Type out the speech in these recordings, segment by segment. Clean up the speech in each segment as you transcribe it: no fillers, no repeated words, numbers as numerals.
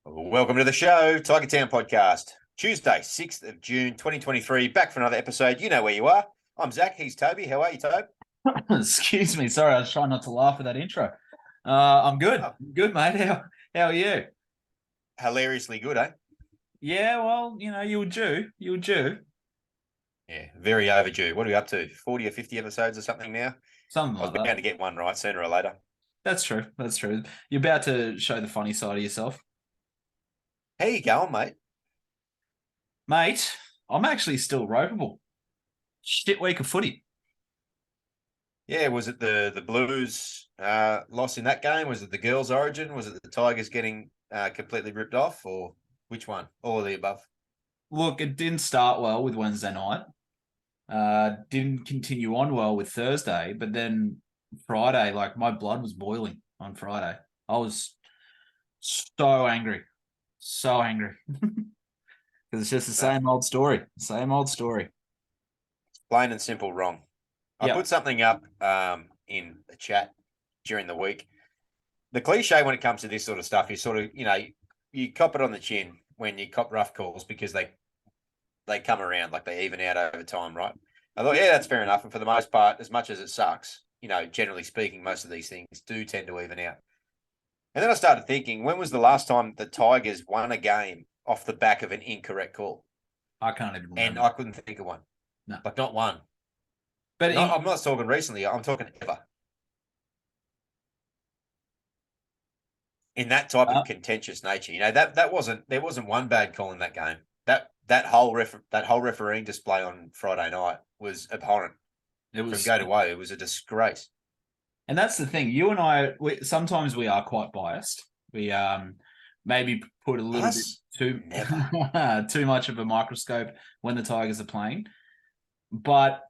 Welcome to the show, Tiger Town Podcast. Tuesday, 6th of June, 2023. Back for another episode. You know where you are. I'm Zac. He's Toby. How are you, Toby? Excuse me. Sorry, I was trying not to laugh at that intro. I'm good. Oh, Good, mate. How are you? hilariously good, eh? Yeah, well, you were due. You were due. Yeah, very overdue. What are we up to? 40 or 50 episodes or something now? Something I was like that. bound to get one right sooner or later. That's true. That's true. You're about to show the funny side of yourself. How you going, mate? Mate, I'm actually still ropeable. Shit week of footy. Yeah, was it the Blues loss in that game? Was it the girls' origin? Was it the Tigers getting completely ripped off? Or which one? All of the above? Look, it didn't start well with Wednesday night. Didn't continue on well with Thursday, but then Friday, like my blood was boiling on Friday. I was so angry. So angry. Because it's just the No, same old story. Same old story. plain and simple wrong. I Yeah. put something up in the chat during the week. The cliche when it comes to this sort of stuff is sort of, you cop it on the chin when you cop rough calls because they come around, like they even out over time, right? I thought, yeah, that's fair enough. And for the most part, as much as it sucks, generally speaking, most of these things do tend to even out. And then I started thinking, when was the last time the Tigers won a game off the back of an incorrect call? I can't even And remember. I couldn't think of one. No. Like, not one. But I'm not talking recently. I'm talking ever. In that type of contentious nature. That wasn't there wasn't one bad call in that game. That whole refereeing display on Friday night was abhorrent it from was, go to way. It was a disgrace. and that's the thing. You and I, sometimes we are quite biased. We maybe put a little bit Us? too Never. too much of a microscope when the Tigers are playing. But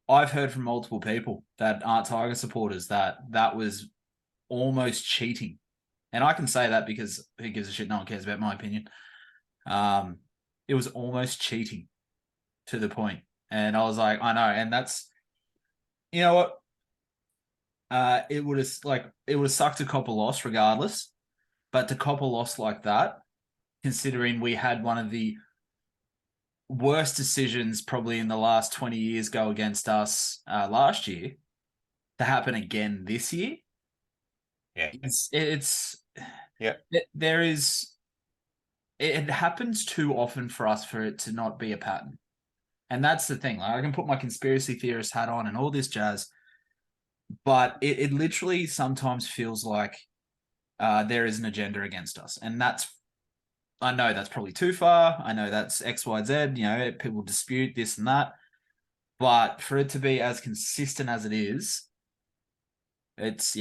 I've heard from multiple people that aren't Tiger supporters that was almost cheating. And I can say that because who gives a shit? No one cares about my opinion. Um, it was almost cheating to the point. And I was like, I know. And that's, you know what? It would have sucked to cop a loss regardless. But to cop a loss like that, considering we had one of the worst decisions probably in the last 20 years go against us last year, to happen again this year, Yeah. it's Yeah. there is it happens too often for us for it to not be a pattern. And that's the thing. Like I can put my conspiracy theorist hat on and all this jazz, but it literally sometimes feels like there is an agenda against us. And I know that's probably too far. I know that's X, Y, Z. People dispute this and that. But for it to be as consistent as it is, it's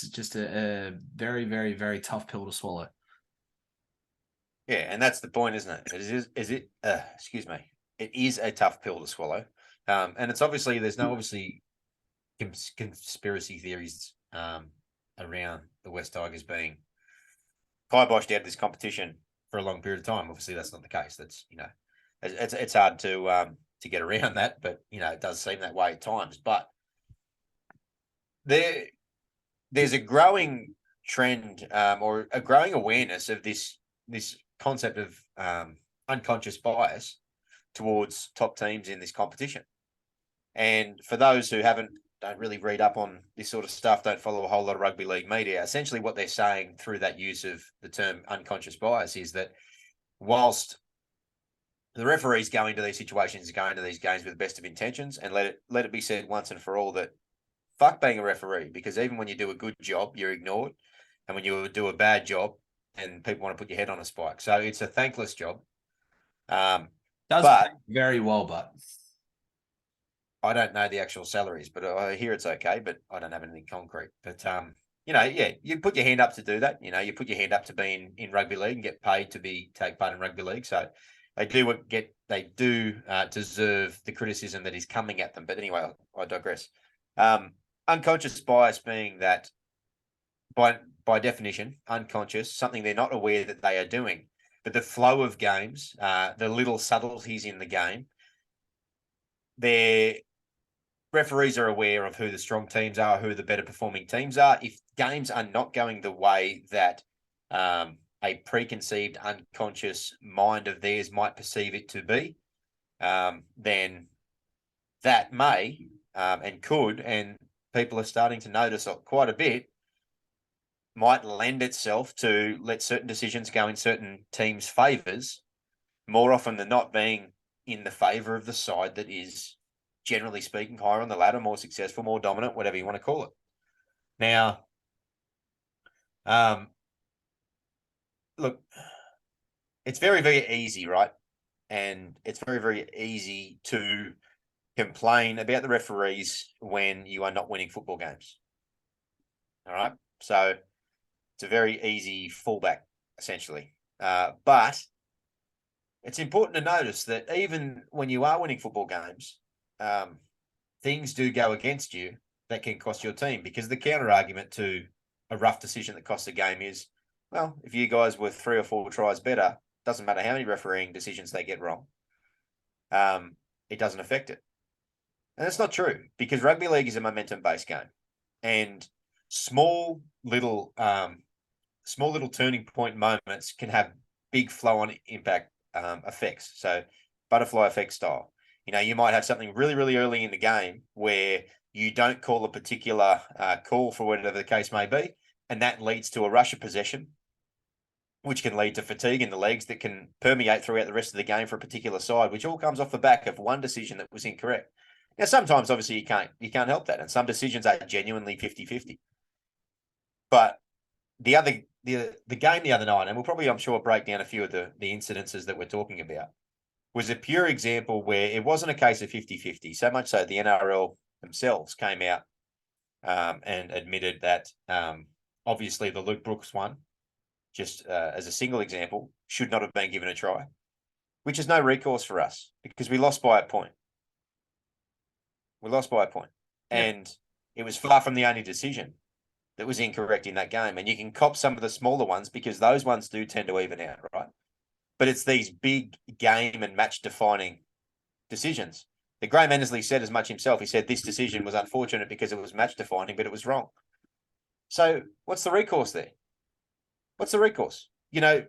just a very, very, very tough pill to swallow. Yeah, and that's the point, isn't it? Excuse me. It is a tough pill to swallow. And it's obviously there's no obviously conspiracy theories around the West Tigers being kiboshed out of this competition for a long period of time. Obviously, that's not the case. That's it's hard to get around that, but it does seem that way at times. But there's a growing trend or a growing awareness of this concept of unconscious bias towards top teams in this competition. And for those who don't really read up on this sort of stuff, don't follow a whole lot of rugby league media, essentially what they're saying through that use of the term unconscious bias is that whilst the referees go into these situations, go into these games with the best of intentions, and let it be said once and for all that fuck being a referee, because even when you do a good job, you're ignored, and when you do a bad job, and people want to put your head on a spike. So it's a thankless job. Does But pay very well, but I don't know the actual salaries, but I hear it's okay, but I don't have anything concrete. But yeah, you put your hand up to do that. You put your hand up to be in rugby league and get paid to take part in rugby league. So they do deserve the criticism that is coming at them. But anyway, I digress. Unconscious bias being that by definition, unconscious, something they're not aware that they are doing. But the flow of games, the little subtleties in the game, their referees are aware of who the strong teams are, who the better performing teams are. If games are not going the way that a preconceived, unconscious mind of theirs might perceive it to be, then that may and could, and people are starting to notice quite a bit, might lend itself to let certain decisions go in certain teams' favours, more often than not being in the favour of the side that is, generally speaking, higher on the ladder, more successful, more dominant, whatever you want to call it. Now, look, it's very, very easy, right? And it's very, very easy to complain about the referees when you are not winning football games. All right. So it's a very easy fallback, essentially. But it's important to notice that even when you are winning football games, things do go against you that can cost your team, because the counter argument to a rough decision that costs a game is, well, if you guys were 3 or 4 tries better, doesn't matter how many refereeing decisions they get wrong, it doesn't affect it. And that's not true, because rugby league is a momentum-based game, and small little turning point moments can have big flow-on impact effects. So butterfly effect style. You might have something really, really early in the game where you don't call a particular call for whatever the case may be, and that leads to a rush of possession, which can lead to fatigue in the legs that can permeate throughout the rest of the game for a particular side, which all comes off the back of one decision that was incorrect. Now, sometimes, obviously, you can't help that, and some decisions are genuinely 50-50. But the game the other night, and we'll probably, I'm sure, break down a few of the incidences that we're talking about, was a pure example where it wasn't a case of 50-50, so much so the NRL themselves came out and admitted that obviously the Luke Brooks one, just as a single example, should not have been given a try, which is no recourse for us because we lost by a point. And it was far from the only decision that was incorrect in that game. And you can cop some of the smaller ones because those ones do tend to even out, right? But it's these big game and match defining decisions. The Graham Annesley said as much himself. He said this decision was unfortunate because it was match defining, but it was wrong. So what's the recourse there? What's the recourse? The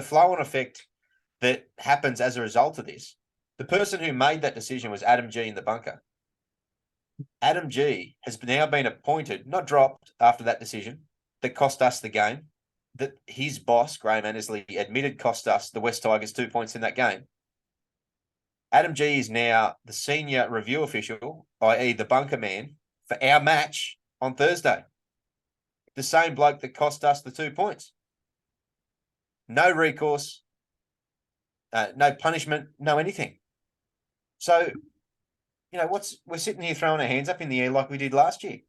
flow on effect that happens as a result of this. The person who made that decision was Adam G in the bunker. Adam G has now been appointed, not dropped after that decision that cost us the game, that his boss, Graham Annesley, admitted cost us, the West Tigers, 2 points in that game. Adam G is now the senior review official, i.e. the bunker man, for our match on Thursday. The same bloke that cost us the 2 points. No recourse, no punishment, no anything. So, we're sitting here throwing our hands up in the air like we did last year.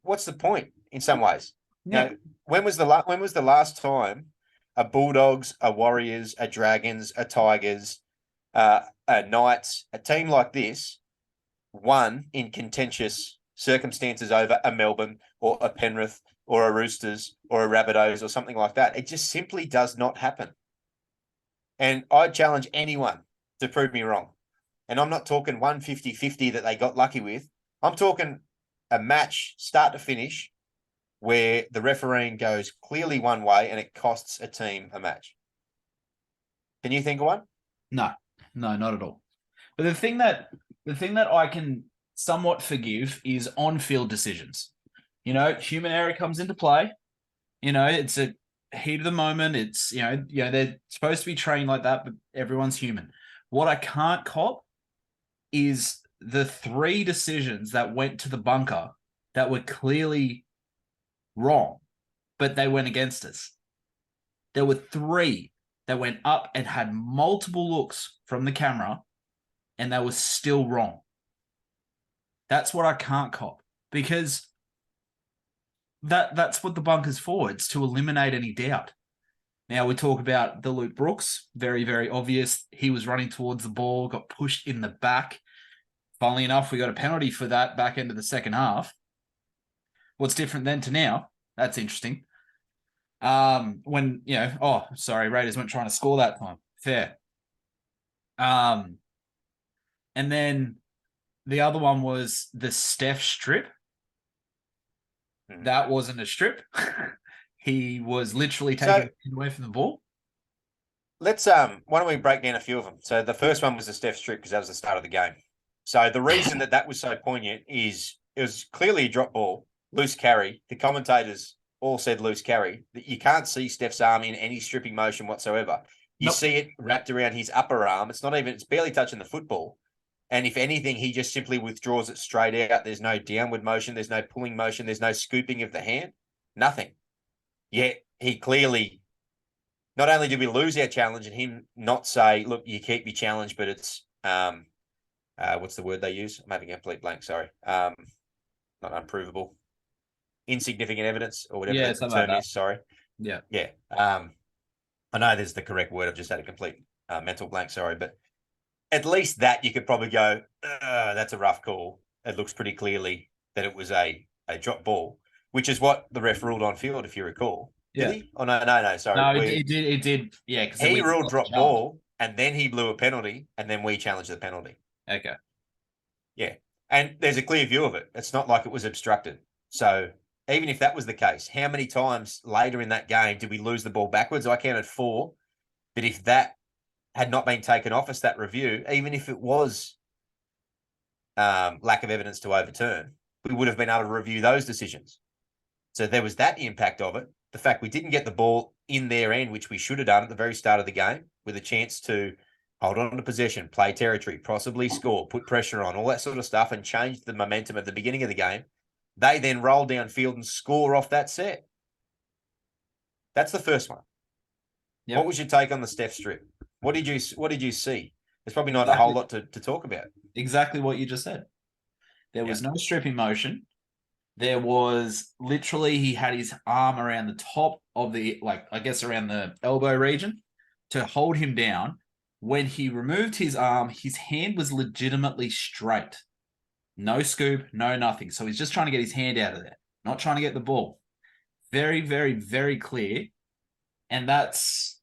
What's the point in some ways? Yeah. When was the last time a Bulldogs, a Warriors, a Dragons, a Tigers, a Knights, a team like this won in contentious circumstances over a Melbourne or a Penrith or a Roosters or a Rabbitohs or something like that? It just simply does not happen. And I challenge anyone to prove me wrong. And I'm not talking 150-50 that they got lucky with. I'm talking a match start to finish where the refereeing goes clearly one way and it costs a team a match. Can you think of one? No, not at all. But the thing that I can somewhat forgive is on-field decisions. Human error comes into play. It's a heat of the moment. It's, they're supposed to be trained like that, but everyone's human. What I can't cop is the 3 decisions that went to the bunker that were clearly wrong, but they went against us. There were 3 that went up and had multiple looks from the camera, and they were still wrong. That's what I can't cop, because that's what the bunker's for. It's to eliminate any doubt. Now we talk about the Luke Brooks, very, very obvious. He was running towards the ball, got pushed in the back. Funnily enough, we got a penalty for that back end of the second half. What's different then to now? That's interesting. When, Raiders weren't trying to score that time. Fair. And then the other one was the Steph strip. That wasn't a strip. he was literally taking So his hand away from the ball? let's why don't we break down a few of them? So the first one was the Steph strip because that was the start of the game. So the reason that was so poignant is it was clearly a drop ball, loose carry. The commentators all said loose carry. That you can't see Steph's arm in any stripping motion whatsoever. You Nope. see it wrapped around his upper arm. It's barely touching the football. And if anything, he just simply withdraws it straight out. There's no downward motion. There's no pulling motion. There's no scooping of the hand. Nothing. Yet he clearly, not only did we lose our challenge and him not say, look, you keep your challenge, but it's, what's the word they use? I'm having a complete blank. Sorry. Not unprovable. Insignificant evidence or whatever the Something term like is. Sorry. that. Yeah. I know there's the correct word. I've just had a complete mental blank. Sorry. But at least that you could probably go, that's a rough call. It looks pretty clearly that it was a drop ball, which is what the ref ruled on field, if you recall. Yeah. Did he? Oh, no. Sorry. No, it did. Yeah, because He ruled drop ball and then he blew a penalty and then we challenged the penalty. Okay. Yeah. And there's a clear view of it. It's not like it was obstructed. So even if that was the case, how many times later in that game did we lose the ball backwards? I counted 4. But if that had not been taken off us, that review, even if it was lack of evidence to overturn, we would have been able to review those decisions. So there was that impact of it. The fact we didn't get the ball in their end, which we should have done at the very start of the game, with a chance to hold on to possession, play territory, possibly score, put pressure on, all that sort of stuff, and change the momentum at the beginning of the game. They then roll downfield and score off that set. That's the first one. Yep. What was your take on the Steph strip? What did you see? There's probably not a whole lot to talk about. Exactly what you just said. There was no stripping motion. There was literally, he had his arm around the top of the, around the elbow region to hold him down. When he removed his arm, his hand was legitimately straight. No scoop, no nothing. So he's just trying to get his hand out of there, not trying to get the ball. Very, very, very clear. And that's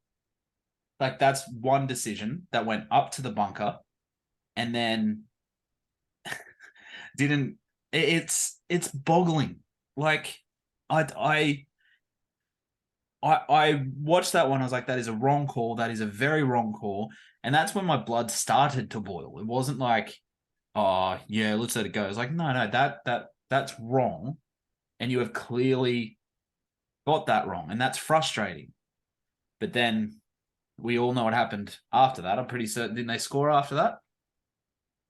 one decision that went up to the bunker and then didn't. It's boggling. Like I watched that one. I was like, that is a wrong call. That is a very wrong call. And that's when my blood started to boil. It wasn't like, oh yeah, let's let it go. It's like, no, that's wrong. And you have clearly got that wrong. And that's frustrating. But then we all know what happened after that. I'm pretty certain. Didn't they score after that?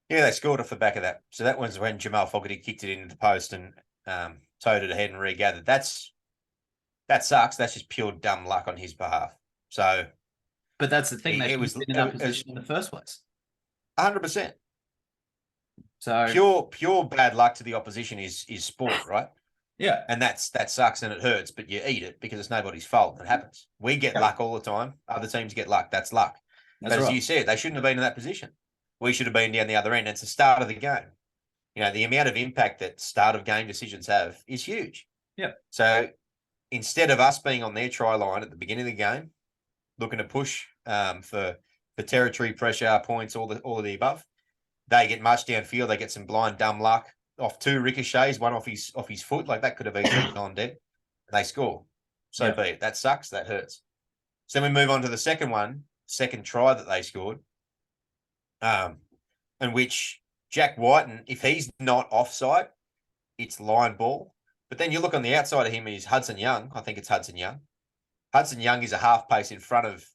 Yeah, they scored off the back of that. So that was when Jamal Fogarty kicked it into the post and towed it ahead and regathered. That sucks. That's just pure dumb luck on his behalf. So, but that's the thing. They was in that position in the first place. 100%. So pure bad luck to the opposition is sport, right? Yeah, and that sucks and it hurts, but you eat it because it's nobody's fault. It happens. We get luck all the time. Other teams get luck. That's luck. But as you said, they shouldn't have been in that position. We should have been down the other end. It's the start of the game. You know, the amount of impact that start of game decisions have is huge. Yeah. So instead of us being on their try line at the beginning of the game, looking to push for territory, pressure, points, all of the above, they get much downfield. They get some blind dumb luck off 2 ricochets, one off his foot. Like that could have easily gone dead. They score. So be it. That sucks. That hurts. So then we move on to the second try that they scored. In which Jack Whiten, if he's not offside, it's line ball. But then you look on the outside of him is Hudson Young. I think it's Hudson Young. Hudson Young is a half pace in front of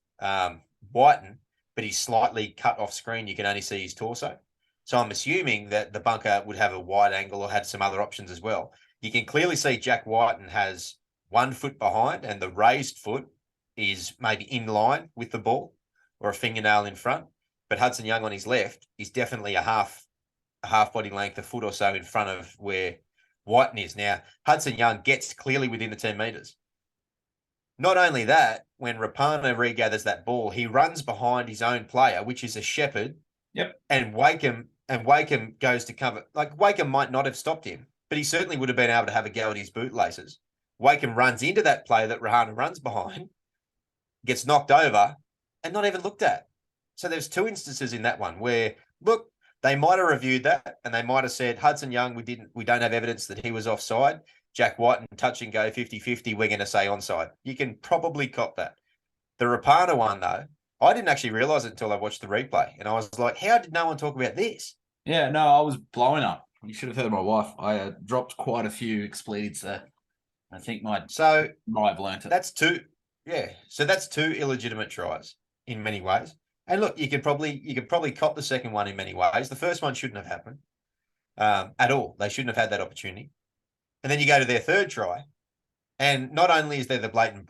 Whiten, but he's slightly cut off screen. You can only see his torso. So I'm assuming that the bunker would have a wide angle or had some other options as well. You can clearly see Jack Whiten has 1 foot behind and the raised foot is maybe in line with the ball or a fingernail in front. But Hudson Young on his left is definitely a half body length, a foot or so in front of where Whiten is. Now, Hudson Young gets clearly within the 10 metres. Not only that, when Rapana regathers that ball, he runs behind his own player, which is a Shepherd. Yep. And Wakeham goes to cover. Like, Wakeham might not have stopped him, but he certainly would have been able to have a go at his bootlaces. Wakeham runs into that player that Rahana runs behind, gets knocked over, and not even looked at. So there's 2 instances in that one where, look, they might have reviewed that and they might have said, Hudson Young, we don't have evidence that he was offside. Jack White and touch and go 50-50, we're going to say onside. You can probably cop that. The Rapana one, though, I didn't actually realise it until I watched the replay. And I was like, how did no one talk about this? Yeah, no, I was blowing up. You should have heard my wife. I dropped quite a few expletives there. I think might have learnt it. That's two. Yeah. So that's two illegitimate tries in many ways. And look, you could probably cop the second one in many ways. The first one shouldn't have happened at all. They shouldn't have had that opportunity. And then you go to their third try, and not only is there the blatant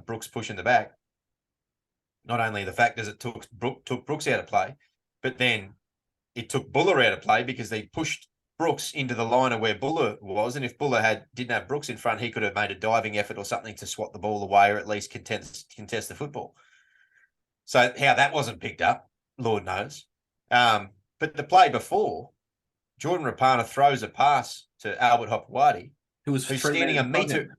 Brooks push in the back, not only the fact is it took Brooks out of play, but then it took Buller out of play because they pushed Brooks into the line of where Buller was. And if Buller didn't have Brooks in front, he could have made a diving effort or something to swat the ball away or at least contest the football. So how that wasn't picked up, Lord knows. But the play before, Jordan Rapana throws a pass to Albert Hopewadi, who's standing a meter.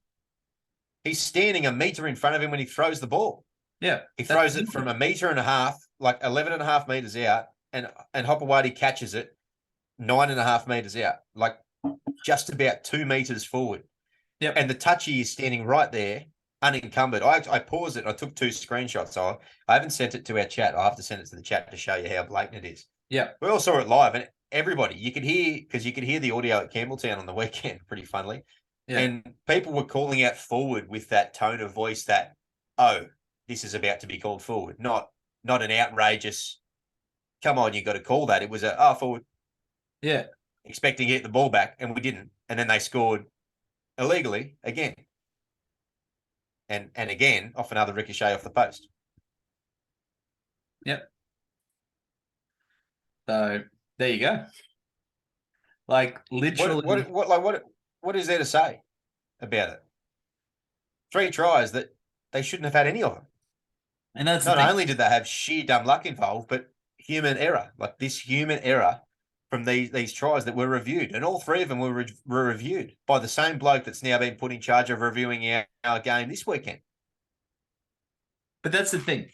He's standing a meter in front of him when he throws the ball. Yeah. He throws it from 1.5 meters, like 11.5 meters out, and Hopewadi catches it 9.5 meters out, like just about 2 meters forward. Yep. And the touchy is standing right there, unencumbered. I paused it. I took 2 screenshots. So I haven't sent it to our chat. I have to send it to the chat to show you how blatant it is. Yeah. We all saw it live, and everybody, you could hear the audio at Campbelltown on the weekend, pretty funnily. Yeah. And people were calling out forward with that tone of voice that, oh, this is about to be called forward, not an outrageous, come on, you got to call that. It was forward. Yeah. Expecting to get the ball back, and we didn't. And then they scored illegally again. And again, off another ricochet off the post. Yep. So there you go. Like literally, what is there to say about it? 3 tries that they shouldn't have had any of them. And that's not only did they have sheer dumb luck involved, but human error. Like this human error from these tries that were reviewed, and all 3 of them were reviewed by the same bloke that's now been put in charge of reviewing our game this weekend. But that's the thing.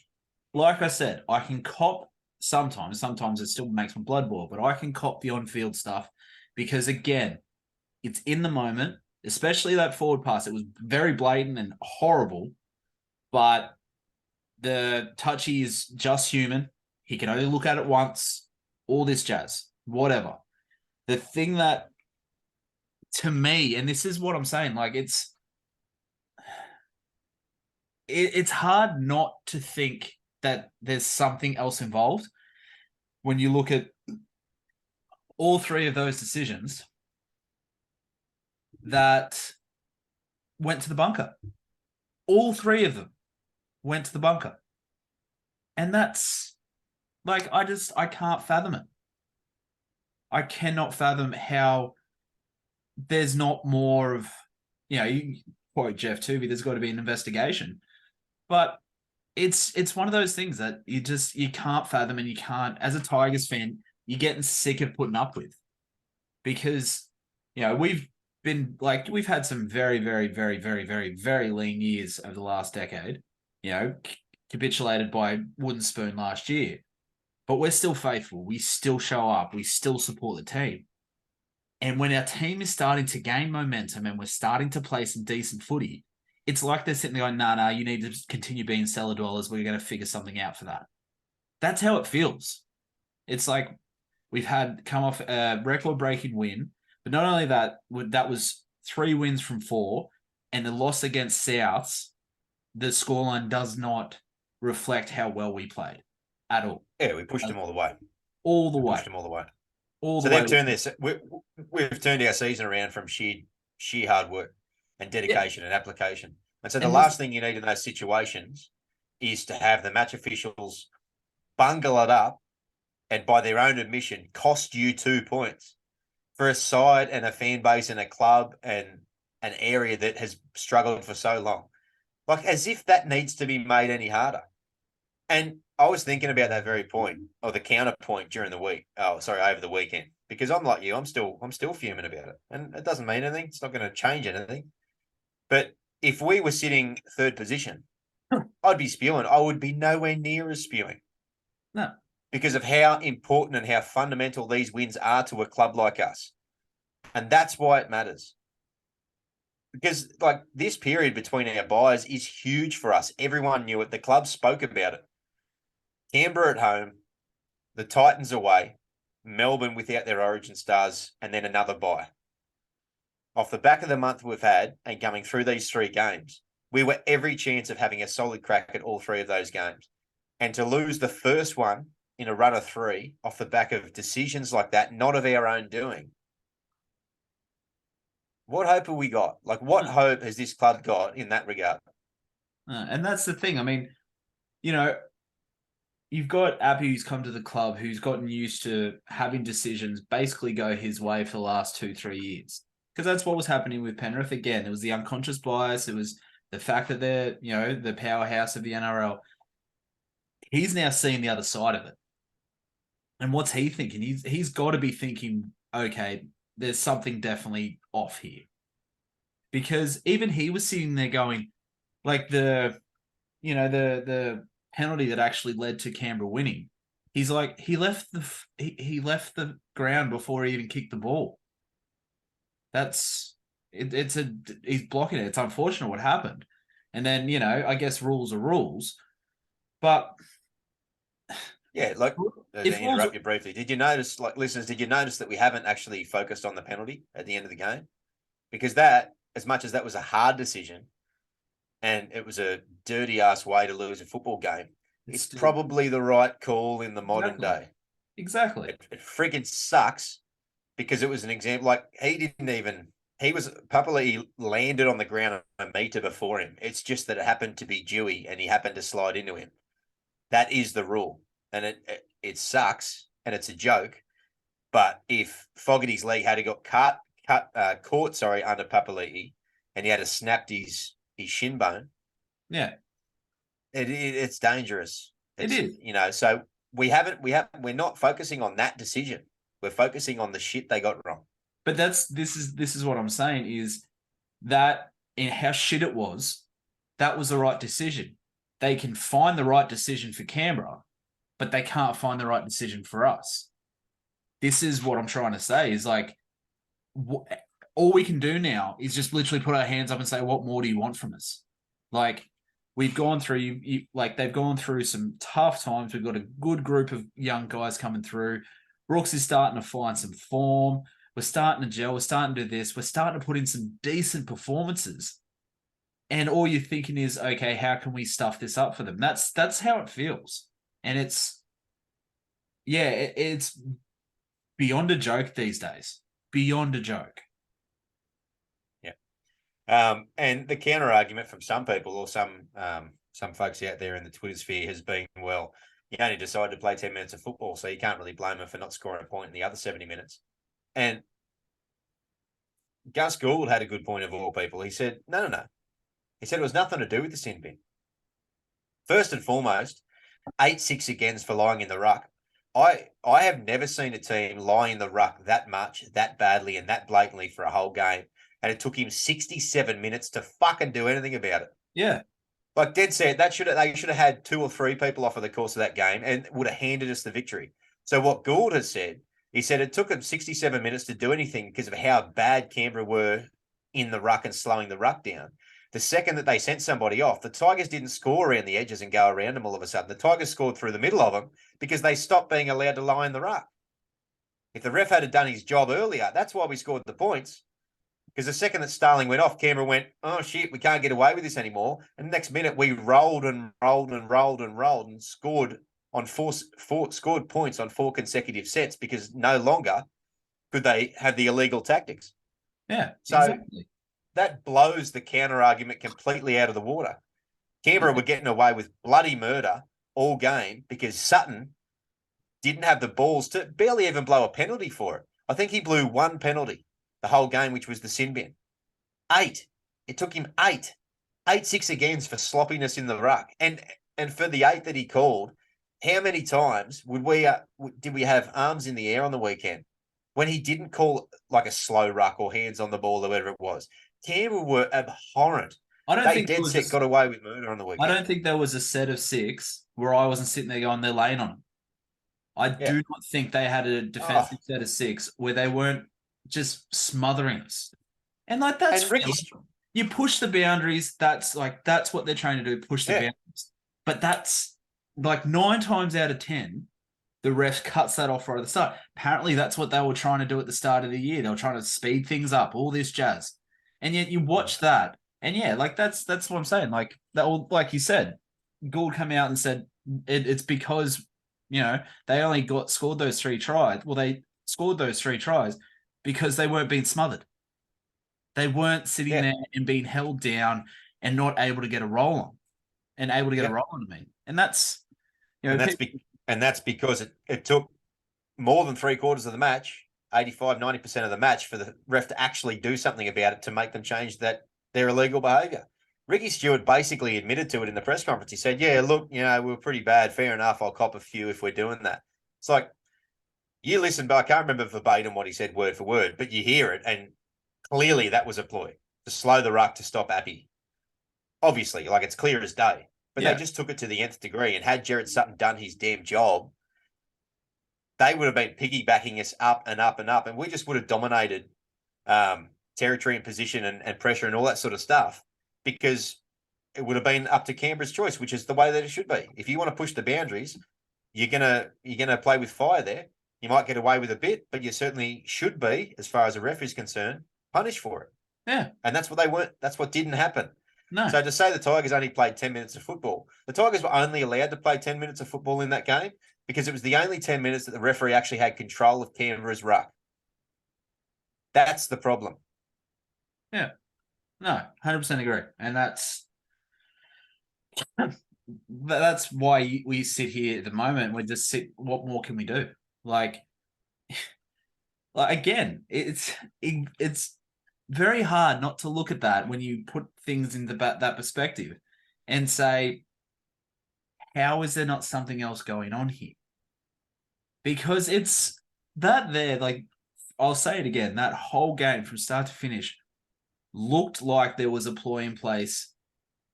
Like I said, I can cop sometimes it still makes my blood boil, but I can cop the on-field stuff because, again, it's in the moment, especially that forward pass. It was very blatant and horrible, but the touchy is just human. He can only look at it once, all this jazz, whatever. The thing that, to me, and this is what I'm saying, like it's hard not to think that there's something else involved when you look at all 3 of those decisions that went to the bunker. All 3 of them went to the bunker. And that's like, I can't fathom it. I cannot fathom how there's not more of, you quote Jeff Tooby, there's got to be an investigation. But it's one of those things that you can't fathom, and you can't, as a Tigers fan, you're getting sick of putting up with. Because, we've had some very, very, very, very, very, very lean years over the last decade, capitulated by wooden spoon last year. But we're still faithful. We still show up. We still support the team. And when our team is starting to gain momentum and we're starting to play some decent footy, it's like they're sitting there going, nah, you need to continue being cellar dwellers. We're going to figure something out for that. That's how it feels. It's like we've come off a record-breaking win, but not only that, that was 3 wins from 4, and the loss against Souths, the scoreline does not reflect how well we played at all. Yeah, we pushed them all the way. All the way. Pushed them all the way. All so the they've way. turned this. We've turned our season around from sheer hard work and dedication and application. And so the last thing you need in those situations is to have the match officials bungle it up and, by their own admission, cost you 2 points for a side and a fan base and a club and an area that has struggled for so long. Like, as if that needs to be made any harder. And I was thinking about that very point, or the counterpoint during the week. Over the weekend, because I'm like you, I'm still fuming about it, and it doesn't mean anything. It's not going to change anything. But if we were sitting 3rd position, I'd be spewing. I would be nowhere near as spewing. No, because of how important and how fundamental these wins are to a club like us, and that's why it matters. because like this period between our buys is huge for us. Everyone knew it. The club spoke about it. Canberra at home, the Titans away, Melbourne without their Origin stars, and then another bye. Off the back of the month we've had and coming through these 3 games, we were every chance of having a solid crack at all 3 of those games. And to lose the first one in a run of 3 off the back of decisions like that, not of our own doing. What hope have we got? Like, what hope has this club got in that regard? And that's the thing. I mean, you know, you've got Appy who's come to the club, who's gotten used to having decisions basically go his way for the last 2-3 years. Because that's what was happening with Penrith. Again, it was the unconscious bias. It was the fact that they're, the powerhouse of the NRL. He's now seeing the other side of it. And what's he thinking? He's got to be thinking, okay, there's something definitely off here. Because even he was sitting there going, like the penalty that actually led to Canberra winning. He's like, he left the ground before he even kicked the ball. That's it. He's blocking it. It's unfortunate what happened. And then, I guess rules are rules. But yeah, like to if rules, interrupt you briefly, did you notice, like listeners, did you notice that we haven't actually focused on the penalty at the end of the game? Because that, as much as that was a hard decision and it was a dirty ass way to lose a football game, it's probably the right call in the modern day. Exactly. It freaking sucks because it was an example. Like Papali'i landed on the ground a meter before him. It's just that it happened to be Dewey and he happened to slide into him. That is the rule. And it sucks and it's a joke. But if Fogarty's leg had got caught under Papali'i and he had snapped his shin bone, yeah, it's dangerous. It is. So we're not focusing on that decision. We're focusing on the shit they got wrong. But this is what I'm saying is that in how shit it was, that was the right decision. They can find the right decision for Canberra, but they can't find the right decision for us. This is what I'm trying to say is like, all we can do now is just literally put our hands up and say, what more do you want from us? Like, we've gone through, they've gone through some tough times. We've got a good group of young guys coming through. Brooks is starting to find some form. We're starting to gel. We're starting to do this. We're starting to put in some decent performances. And all you're thinking is, okay, how can we stuff this up for them? That's how it feels. And it's beyond a joke these days. Beyond a joke. Yeah. And the counter argument from some people or some folks out there in the Twitter sphere has been, well, you only decided to play 10 minutes of football, so you can't really blame him for not scoring a point in the other 70 minutes. And Gus Gould had a good point of all people. He said, no. He said it was nothing to do with the sin bin. First and foremost, 8-6 against for lying in the ruck. I have never seen a team lie in the ruck that much, that badly, and that blatantly for a whole game. And it took him 67 minutes to fucking do anything about it. Yeah. Like Dad said, they should have had 2 or 3 people off of the course of that game and would have handed us the victory. So what Gould has said, he said it took him 67 minutes to do anything because of how bad Canberra were in the ruck and slowing the ruck down. The second that they sent somebody off, the Tigers didn't score around the edges and go around them all of a sudden. The Tigers scored through the middle of them because they stopped being allowed to lie in the ruck. If the ref had done his job earlier, that's why we scored the points. Because the second that Starling went off, Canberra went, oh, shit, we can't get away with this anymore. And the next minute, we rolled and scored on scored points on 4 consecutive sets because no longer could they have the illegal tactics. Yeah, so exactly. That blows the counter argument completely out of the water. Canberra were getting away with bloody murder all game because Sutton didn't have the balls to barely even blow a penalty for it. I think he blew 1 penalty the whole game, which was the sin bin. 8. It took him 8. 8-6 against for sloppiness in the ruck. And for the 8 that he called, how many times did we have arms in the air on the weekend when he didn't call like a slow ruck or hands on the ball or whatever it was? Canberra were abhorrent. They dead set got away with murder on the weekend. I don't think there was a set of 6 where I wasn't sitting there going, they're laying on him. I do not think they had a defensive set of 6 where they weren't just smothering us. And like that's you push the boundaries. That's what they're trying to do, push the Yeah. boundaries. But that's like 9 times out of 10, the ref cuts that off right at the start. Apparently, that's what they were trying to do at the start of the year. They were trying to speed things up, all this jazz. And yet you watch that, and yeah, like that's what I'm saying. Like that, like you said, Gould came out and said it's because they only scored those 3 tries. Well, they scored those 3 tries because they weren't being smothered. They weren't sitting Yeah. there and being held down and not able to get a roll on, and able to get a Yeah. roll on. And that's And that's people, and that's because it took more than 3/4 of the match, 85-90% of the match, for the ref to actually do something about it to make them change their illegal behaviour. Ricky Stewart basically admitted to it in the press conference. He said, "Yeah, look, we were pretty bad. Fair enough. I'll cop a few if we're doing that." It's like, you listen, but I can't remember verbatim what he said word for word, but you hear it, and clearly that was a ploy to slow the ruck to stop Appy. Obviously, like, it's clear as day. But they just took it to the nth degree. And had Jared Sutton done his damn job, they would have been piggybacking us up and up and up, and we just would have dominated territory and position and pressure and all that sort of stuff, because it would have been up to Canberra's choice, which is the way that it should be. If you want to push the boundaries, you're gonna play with fire there. You might get away with a bit, but you certainly should be, as far as a ref is concerned, punished for it. Yeah. And that's what they weren't. That's what didn't happen. No. So to say the Tigers only played 10 minutes of football, the Tigers were only allowed to play 10 minutes of football in that game because it was the only 10 minutes that the referee actually had control of Canberra's ruck. That's the problem. Yeah. No, 100% agree. And that's why we sit here at the moment. We just sit, what more can we do? Like again, it's very hard not to look at that when you put things into that perspective and say, how is there not something else going on here? Because it's that there, like, I'll say it again, that whole game from start to finish looked like there was a ploy in place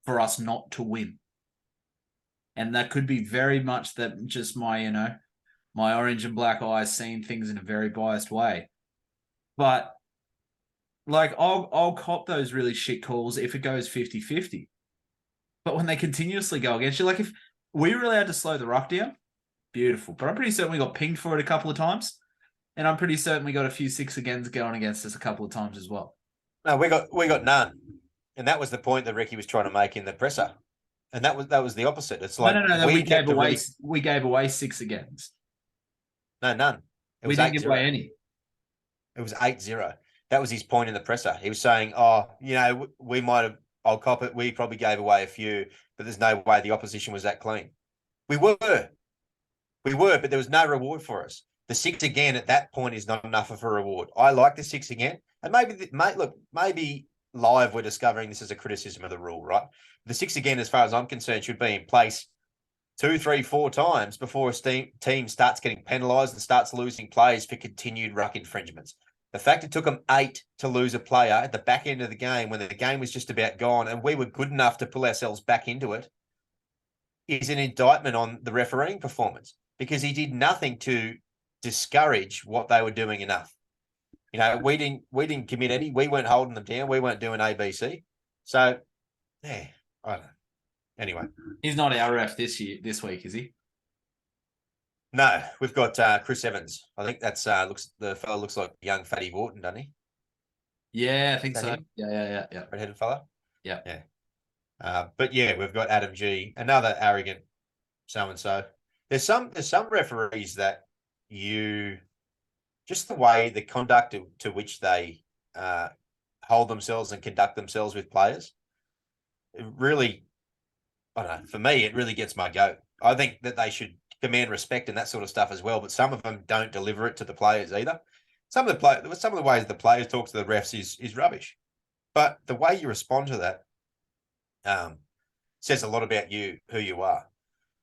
for us not to win. And that could be very much that just my orange and black eyes seeing things in a very biased way. But like, I'll cop those really shit calls if it goes 50-50. But when they continuously go against you, like, if we were allowed to slow the ruck down, beautiful. But I'm pretty certain we got pinged for it a couple of times. And I'm pretty certain we got a few 6 agains going against us a couple of times as well. No, we got none. And that was the point that Ricky was trying to make in the presser. And that was the opposite. It's like, no. We gave away 6 agains. No, none. It We was didn't give 8-0. away any. It was 8-0. That was his point in the presser. He was saying, we might have, I'll cop it. We probably gave away a few, but there's no way the opposition was that clean. We were, but there was no reward for us. The 6 again at that point is not enough of a reward. I like the 6 again. And maybe live we're discovering this is a criticism of the rule, right? The 6 again, as far as I'm concerned, should be in place 2, 3, 4 times before a team starts getting penalised and starts losing players for continued ruck infringements. The fact it took them 8 to lose a player at the back end of the game when the game was just about gone and we were good enough to pull ourselves back into it is an indictment on the refereeing performance, because he did nothing to discourage what they were doing enough. We didn't commit any. We weren't holding them down. We weren't doing ABC. So, yeah, I don't know. Anyway, he's not our ref this week, is he? No, we've got Chris Evans. I think that's the fellow looks like young Fatty Wharton, doesn't he? Yeah, I think so. Him? Yeah. Red-headed fella. Yeah. But yeah, we've got Adam G, another arrogant so and so. There's some referees that just the way the conduct to which they hold themselves and conduct themselves with players, it really, I don't know, for me, it really gets my goat. I think that they should command respect and that sort of stuff as well, but some of them don't deliver it to the players either. Some of the ways the players talk to the refs is rubbish, but the way you respond to that says a lot about you, who you are.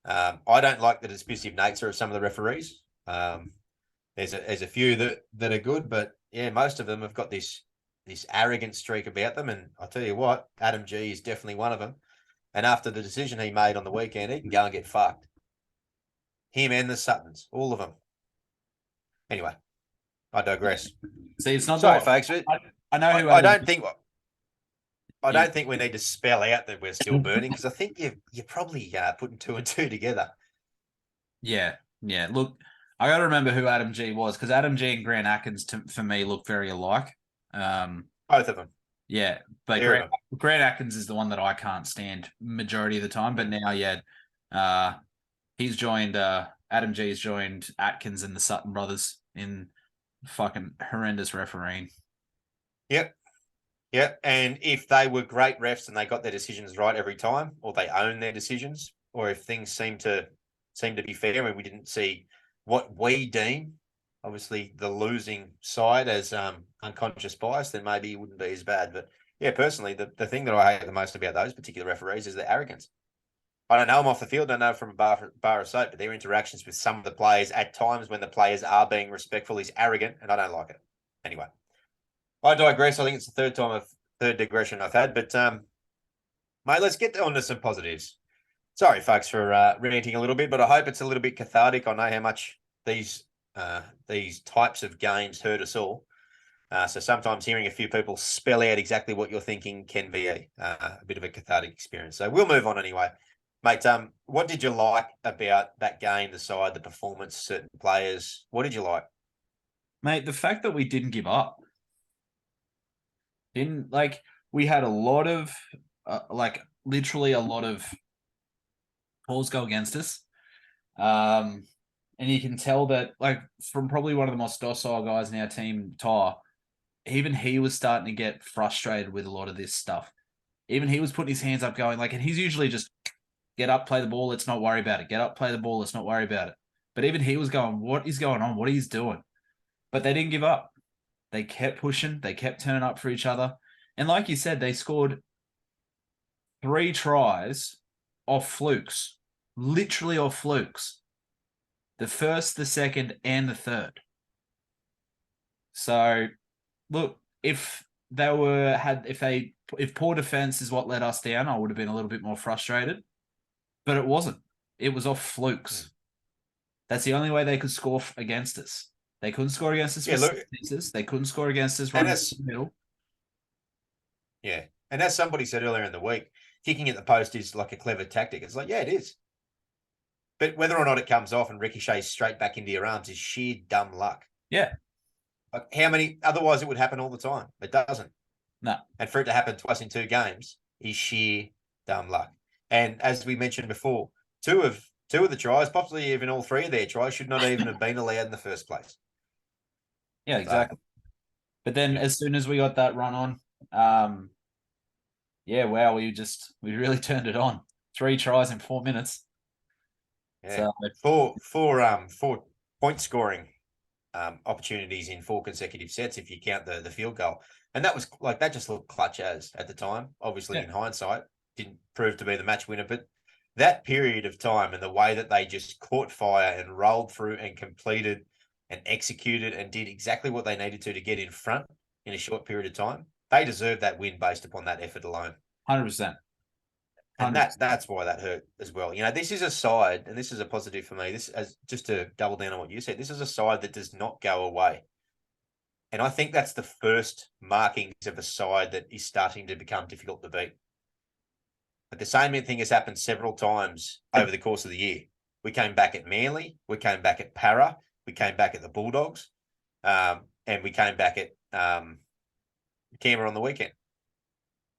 I don't like the dismissive nature of some of the referees. There's a few that are good, but yeah, most of them have got this arrogant streak about them. And I'll tell you what, Adam G is definitely one of them. And after the decision he made on the weekend, he can go and get fucked. Him and the Suttons, all of them. Anyway, I digress. See, it's not. Sorry, folks. I know who. I don't think we need to spell out that we're still burning, because I think you're probably putting two and two together. Yeah. Look, I got to remember who Adam G was, because Adam G and Grant Atkins, for me, look very alike. Both of them. Yeah, but Grant Atkins is the one that I can't stand majority of the time. But now, he's joined. Adam G's joined Atkins and the Sutton brothers in fucking horrendous refereeing. Yep. Yep. And if they were great refs and they got their decisions right every time, or they own their decisions, or if things seem to be fair and we didn't see what we deem, obviously, the losing side as unconscious bias, then maybe it wouldn't be as bad. But yeah, personally, the thing that I hate the most about those particular referees is their arrogance. I don't know them off the field, I don't know from a bar of soap, but their interactions with some of the players at times when the players are being respectful is arrogant, and I don't like it. Anyway, I digress. I think it's the third digression I've had, but mate, let's get on to some positives. Sorry, folks, for ranting a little bit, but I hope it's a little bit cathartic. I know how much these types of games hurt us all. So sometimes hearing a few people spell out exactly what you're thinking can be a bit of a cathartic experience. So we'll move on anyway. Mate, what did you like about that game, the side, the performance, certain players? What did you like? Mate, the fact that we didn't give up. We had a lot of, literally a lot of calls go against us. And you can tell that, from probably one of the most docile guys in our team, Tar, even he was starting to get frustrated with a lot of this stuff. Even he was putting his hands up going, and he's usually just get up, play the ball, let's not worry about it. Get up, play the ball, let's not worry about it. But even he was going, what is going on? What are you doing? But they didn't give up. They kept pushing. They kept turning up for each other. And like you said, they scored 3 tries off flukes, literally off flukes. The first, the second, and the third. So, look, if poor defense is what let us down, I would have been a little bit more frustrated. But it wasn't. It was off flukes. That's the only way they could score against us. They couldn't score against us with pieces. They couldn't score against us running in the middle. Yeah. And as somebody said earlier in the week, kicking at the post is like a clever tactic. It's like, yeah, it is. But whether or not it comes off and ricochets straight back into your arms is sheer dumb luck. Yeah. Like otherwise it would happen all the time. It doesn't. No. And for it to happen twice in 2 games is sheer dumb luck. And as we mentioned before, two of the tries, possibly even all 3 of their tries, should not even have been allowed in the first place. Yeah, exactly. But then as soon as we got that run on, we really turned it on. 3 tries in 4 minutes. Yeah. So, 4 point scoring opportunities in 4 consecutive sets if you count the field goal. And that was that just looked clutch as at the time. Obviously, in hindsight, didn't prove to be the match winner, but that period of time and the way that they just caught fire and rolled through and completed and executed and did exactly what they needed to get in front in a short period of time, they deserved that win based upon that effort alone. 100%. And that's why that hurt as well. This is a side, and this is a positive for me. This, as just to double down on what you said, this is a side that does not go away. And I think that's the first markings of a side that is starting to become difficult to beat. But the same thing has happened several times over the course of the year. We came back at Manly, we came back at Para, we came back at the Bulldogs, and we came back at Canberra on the weekend.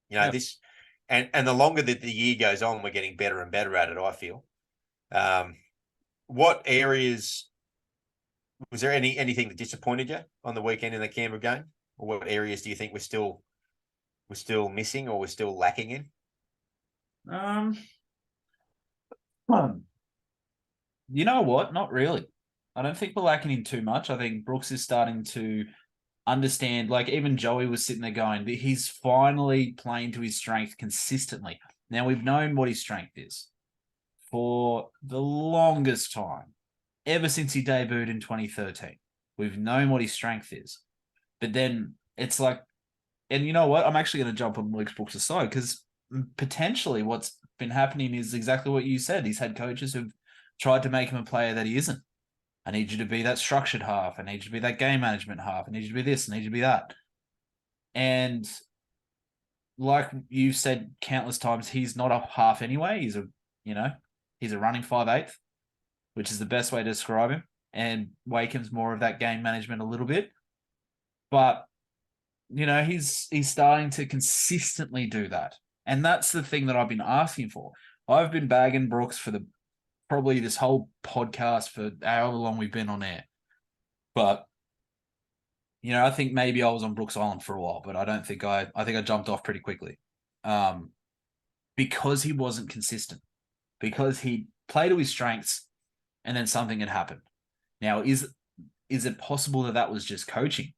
This, and the longer that the year goes on, we're getting better and better at it, I feel. What areas, was there anything that disappointed you on the weekend in the Canberra game? Or what areas do you think we're still missing or we're still lacking in? You know what? Not really. I don't think we're lacking in too much. I think Brooks is starting to understand, even Joey was sitting there going, he's finally playing to his strength consistently. Now, we've known what his strength is for the longest time, ever since he debuted in 2013. We've known what his strength is. But then it's and you know what? I'm actually going to jump on Luke's Brooks' side, because potentially what's been happening is exactly what you said. He's had coaches who've tried to make him a player that he isn't. I need you to be that structured half. I need you to be that game management half. I need you to be this. I need you to be that. And like you've said countless times, he's not a half anyway. He's a running 5/8, which is the best way to describe him. And Wakeham's more of that game management a little bit. But, he's starting to consistently do that. And that's the thing that I've been asking for. I've been bagging Brooks for probably this whole podcast for however long we've been on air. But, I think maybe I was on Brooks Island for a while, but I think I jumped off pretty quickly. Because he wasn't consistent, because he played to his strengths and then something had happened. Now, is it possible that was just coaching?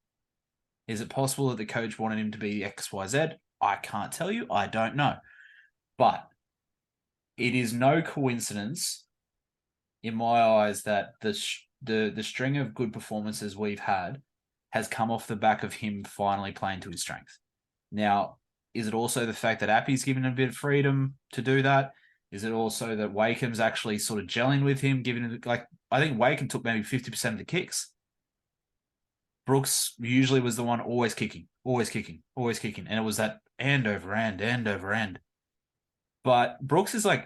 Is it possible that the coach wanted him to be XYZ? I can't tell you. I don't know. But it is no coincidence in my eyes that the string of good performances we've had has come off the back of him finally playing to his strength. Now, is it also the fact that Appy's given him a bit of freedom to do that? Is it also that Wakeham's actually sort of gelling with him, giving him, I think Wakeham took maybe 50% of the kicks. Brooks usually was the one always kicking. And it was that end over end. But Brooks is I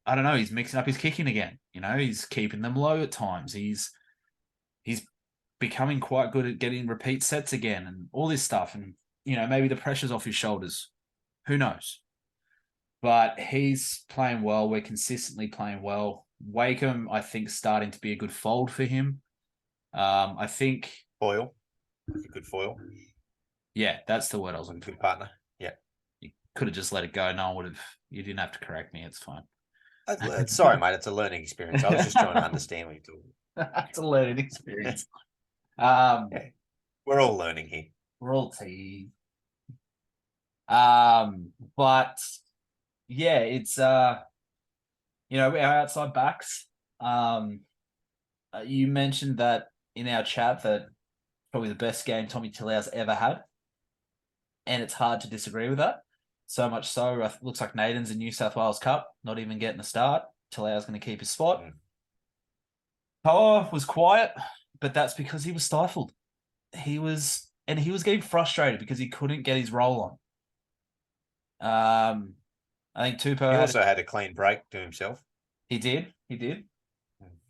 don't know, he's mixing up his kicking again. He's keeping them low at times. He's becoming quite good at getting repeat sets again and all this stuff. And, maybe the pressure's off his shoulders. Who knows? But he's playing well. We're consistently playing well. Wakeham, I think, starting to be a good fold for him. I think Foil. A good foil. Yeah, that's the word I was looking for. Good partner. Yeah. You could have just let it go. No one would have. You didn't have to correct me. It's fine. Sorry, mate. It's a learning experience. I was just trying to understand what you're talking. It's a learning experience. Yeah. We're all learning here. We're all team. But yeah, it's our outside backs. You mentioned that in our chat that probably the best game Tommy Tillau's ever had. And it's hard to disagree with that. So much so, it looks like Naden's in New South Wales Cup, not even getting a start. Tillau's going to keep his spot. Power was quiet, but that's because he was stifled. He was getting frustrated because he couldn't get his roll on. I think Tupou He also had a clean break to himself. He did.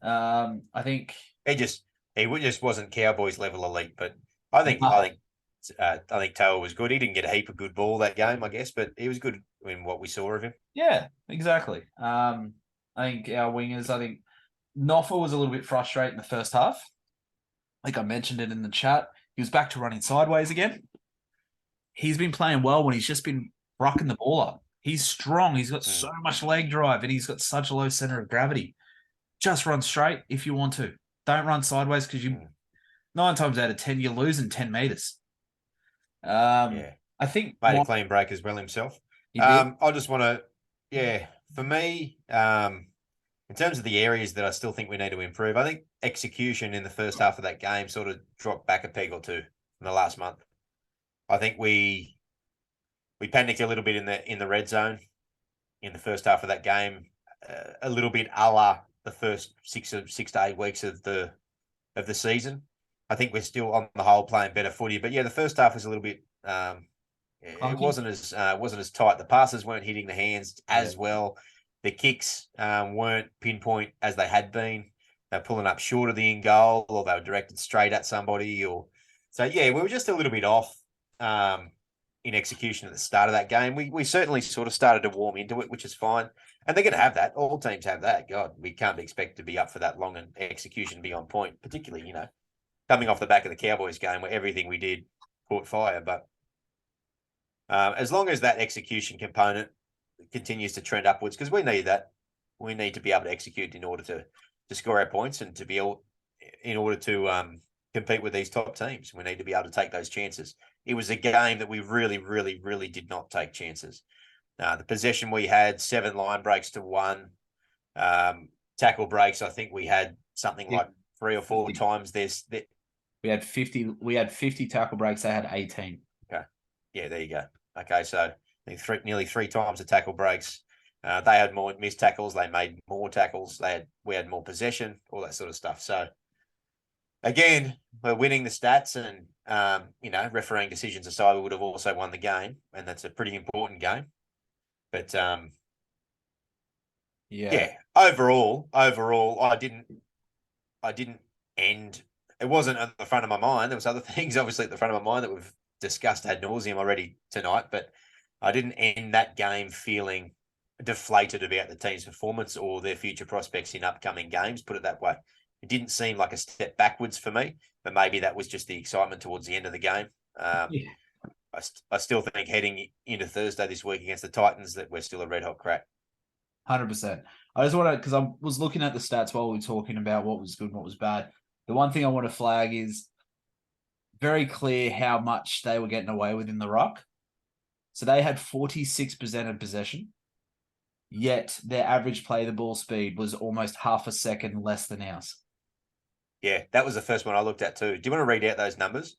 I think he just wasn't Cowboys level elite, but I think Toa was good. He didn't get a heap of good ball that game, I guess, but he was good in what we saw of him. Yeah, exactly. I think our wingers, Noffa was a little bit frustrated in the first half. I think I mentioned it in the chat. He was back to running sideways again. He's been playing well when he's just been rucking the ball up. He's strong. He's got so much leg drive and he's got such a low center of gravity. Just run straight if you want to. Don't run sideways because 9 times out of 10, you're losing 10 meters. I think made a clean break as well himself. I just want to, for me, in terms of the areas that I still think we need to improve, I think execution in the first half of that game sort of dropped back a peg or two in the last month. I think we panicked a little bit in the red zone in the first half of that game, a little bit a la the first 6 to 8 weeks of the season. I think we're still on the whole playing better footy, but the first half was a little bit. It wasn't as tight. The passes weren't hitting the hands as well. The kicks weren't pinpoint as they had been. They're pulling up short of the in goal, or they were directed straight at somebody. We were just a little bit off in execution at the start of that game. We certainly sort of started to warm into it, which is fine. And they're going to have that. All teams have that. God, we can't be expected to be up for that long and execution be on point, particularly, coming off the back of the Cowboys game where everything we did caught fire. But as long as that execution component continues to trend upwards, because we need that. We need to be able to execute in order to score our points and to be able, in order to compete with these top teams. We need to be able to take those chances. It was a game that we really, really, really did not take chances. The possession we had 7 line breaks to 1. Tackle breaks, I think we had something like 3 or 4 times. We had 50. We had 50 tackle breaks. They had 18. Okay, yeah, there you go. Okay, so I think nearly 3 times the tackle breaks. They had more missed tackles. They made more tackles. We had more possession, all that sort of stuff. So again, we're winning the stats, and refereeing decisions aside, we would have also won the game, and that's a pretty important game. But yeah, overall, I didn't end. It wasn't at the front of my mind. There was other things, obviously, at the front of my mind that we've discussed ad nauseum already tonight. But I didn't end that game feeling deflated about the team's performance or their future prospects in upcoming games. Put it that way. It didn't seem like a step backwards for me, but maybe that was just the excitement towards the end of the game. Yeah. I still think heading into Thursday this week against the Titans that we're still a red hot crack. 100%. I just want to, because I was looking at the stats while we were talking about what was good and what was bad. The one thing I want to flag is very clear how much they were getting away with in the ruck. So they had 46% of possession, yet their average play the ball speed was almost half a second less than ours. Yeah, that was the first one I looked at too. Do you want to read out those numbers?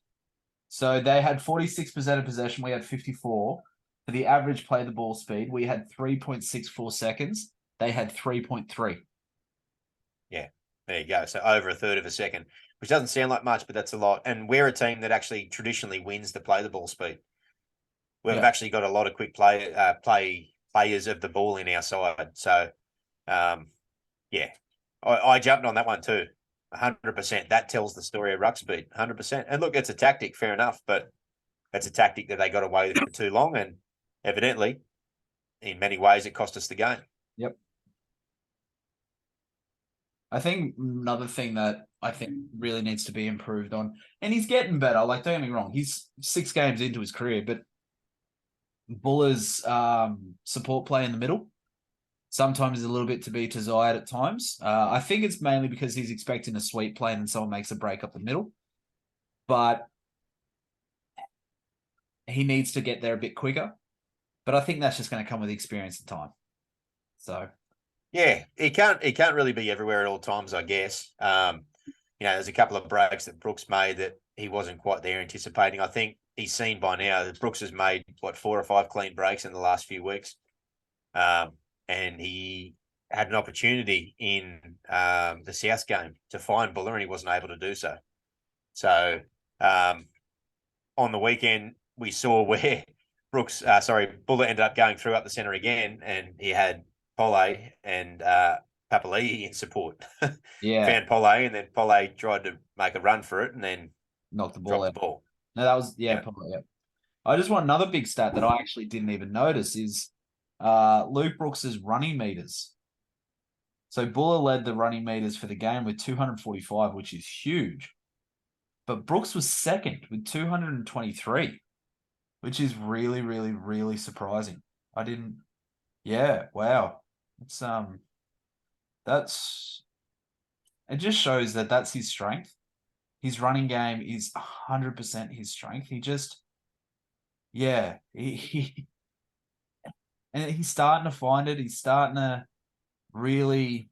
So they had 46% of possession. We had 54. For the average play the ball speed, we had 3.64 seconds. They had 3.3. Yeah, there you go. So over a third of a second, which doesn't sound like much, but that's a lot. And we're a team that actually traditionally wins the play the ball speed. We've actually got a lot of quick players of the ball in our side. So, yeah, I jumped on that one too. 100%. That tells the story of ruck speed. 100%. And look, it's a tactic, fair enough, but it's a tactic that they got away with for too long, and evidently, in many ways, it cost us the game. Yep. I think another thing that I think really needs to be improved on, and he's getting better. Like, don't get me wrong, he's 6 games into his career, but Buller's support play in the middle sometimes is a little bit to be desired at times. I think it's mainly because he's expecting a sweep play and then someone makes a break up the middle. But he needs to get there a bit quicker. But I think that's just going to come with experience and time. So yeah, he can't really be everywhere at all times, I guess. There's a couple of breaks that Brooks made that he wasn't quite there anticipating. I think he's seen by now that Brooks has made 4 or 5 clean breaks in the last few weeks. And he had an opportunity in the South game to find Buller, and he wasn't able to do so. So on the weekend, we saw where Buller ended up going through up the centre again, and he had Pole and Papali'i in support. yeah, Found Pole, and then Pole tried to make a run for it, and then knocked the dropped ball out. the ball. No, that was Pole, yeah. I just want another big stat that I actually didn't even notice is Luke Brooks's running meters. So Buller led the running meters for the game with 245, which is huge. But Brooks was second with 223, which is really, really, really surprising. Wow. It just shows that that's his strength. His running game is 100% his strength. And he's starting to find it. He's starting to really,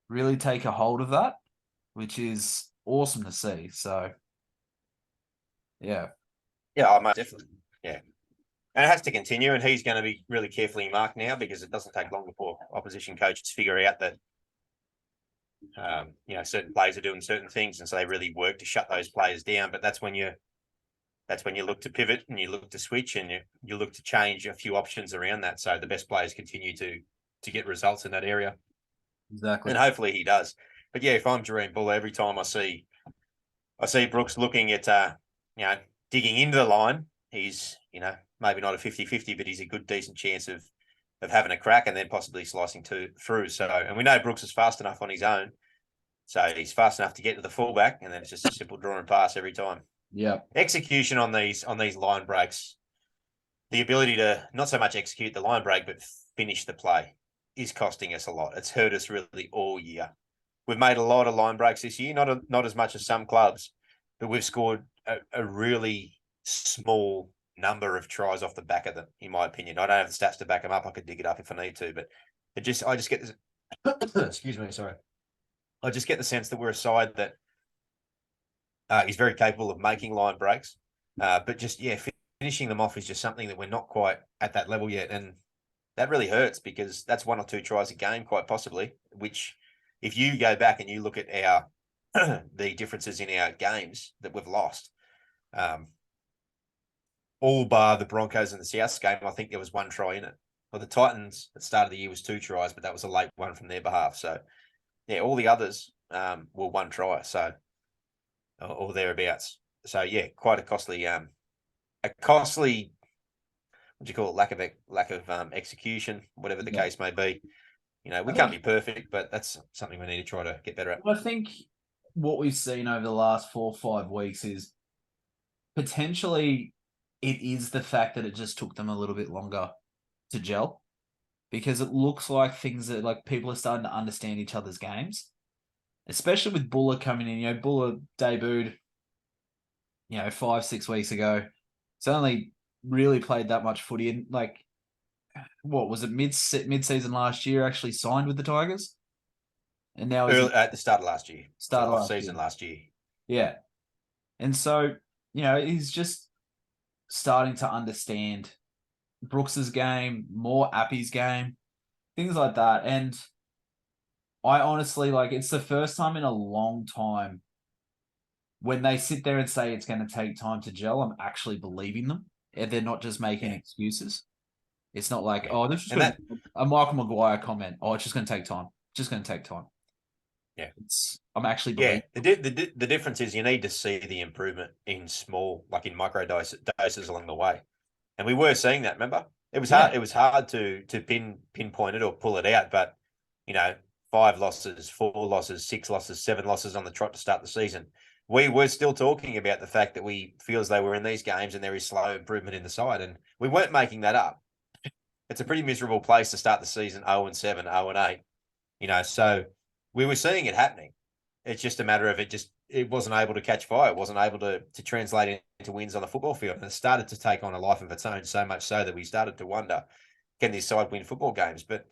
really take a hold of that, which is awesome to see. So, yeah. Yeah, most definitely. Yeah. And it has to continue, and he's going to be really carefully marked now because it doesn't take long before opposition coaches figure out that certain players are doing certain things, and so they really work to shut those players down. But that's when you look to pivot and you look to switch and you look to change a few options around that, so the best players continue to get results in that area. Exactly. And hopefully he does. But yeah, if I'm Jerome Buller, every time I see Brooks looking at digging into the line, he's maybe not a 50-50, but he's a good decent chance of having a crack and then possibly slicing through. So, and we know Brooks is fast enough on his own, so he's fast enough to get to the fullback, and then it's just a simple draw and pass every time. Yeah. Execution on these line breaks, the ability to not so much execute the line break but finish the play is costing us a lot. It's hurt us really all year. We've made a lot of line breaks this year, not as much as some clubs, but we've scored a really small number of tries off the back of them, in my opinion. I don't have the stats to back them up. I could dig it up if I need to, but I just get this. Excuse me, sorry. I just get the sense that we're a side that is very capable of making line breaks, but just finishing them off is just something that we're not quite at that level yet, and that really hurts because that's 1 or 2 tries a game, quite possibly. Which, if you go back and you look at our the differences in our games that we've lost. All bar the Broncos and the Souths game, I think there was one try in it. Well, the Titans at the start of the year was 2 tries, but that was a late one from their behalf. So, yeah, all the others were 1 try, so or thereabouts. So, yeah, quite a costly, what do you call it, lack of execution, whatever the case may be. You know, we can't be perfect, but that's something we need to try to get better at. I think what we've seen over the last 4 or 5 weeks is potentially it is the fact that it just took them a little bit longer to gel, because it looks like things that like people are starting to understand each other's games, especially with Buller coming in. You know, Buller debuted, 5-6 weeks ago. It's only really played that much footy, and like, what was it, mid-season last year? Actually signed with the Tigers, and now he's At the start of last year, start off season last year. Yeah, and so he's just starting to understand Brooks's game, more Appy's game, things like that. And I honestly, like, it's the first time in a long time when they sit there and say it's going to take time to gel, I'm actually believing them. And they're not just making excuses. It's not like, oh, this is a Michael Maguire comment. Oh, it's just going to take time. Just going to take time. Yeah. I'm actually believing. Yeah. The difference is you need to see the improvement in small, like in micro doses along the way. And we were seeing that, remember? It was hard. It was hard to pinpoint it or pull it out, but 5 losses, 4 losses, 6 losses, 7 losses on the trot to start the season. We were still talking about the fact that we feel as though we're in these games and there is slow improvement in the side, and we weren't making that up. It's a pretty miserable place to start the season, 0-7, 0-8. So we were seeing it happening. It's just a matter of it wasn't able to catch fire. It wasn't able to translate into wins on the football field. And it started to take on a life of its own, so much so that we started to wonder, can this side win football games? But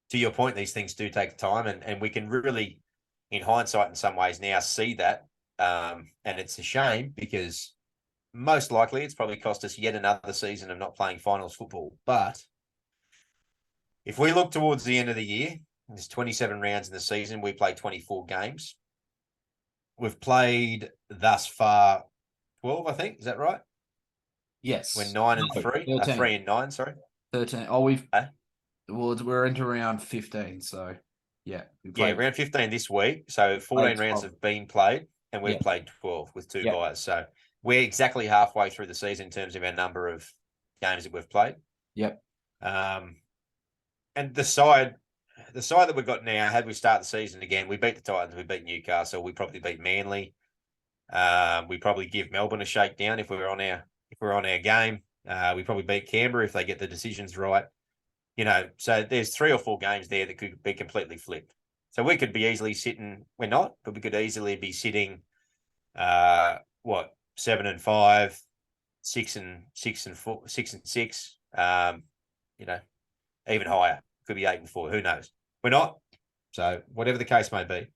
to your point, these things do take time, and we can really, in hindsight, in some ways now see that. And it's a shame because most likely it's probably cost us yet another season of not playing finals football. But if we look towards the end of the year, there's 27 rounds in the season. We play 24 games. We've played thus far 12, I think. Is that right? Yes. We're 9-3. 3-9, sorry. 13. Oh, we're into round 15, so yeah. Round 15 this week. So 14 rounds have been played, and we've played 12 with 2 buys. So we're exactly halfway through the season in terms of our number of games that we've played. Yep. And the side that we've got now, had we start the season again, we beat the Titans, we beat Newcastle, we probably beat Manly. We probably give Melbourne a shakedown if we're on our game. We probably beat Canberra if they get the decisions right. So there's 3 or 4 games there that could be completely flipped. So we could be easily sitting. We're not, but we could easily be sitting. 7-5, 6-4, 6-6. Even higher. Could be 8-4. Who knows? We're not. So whatever the case may be.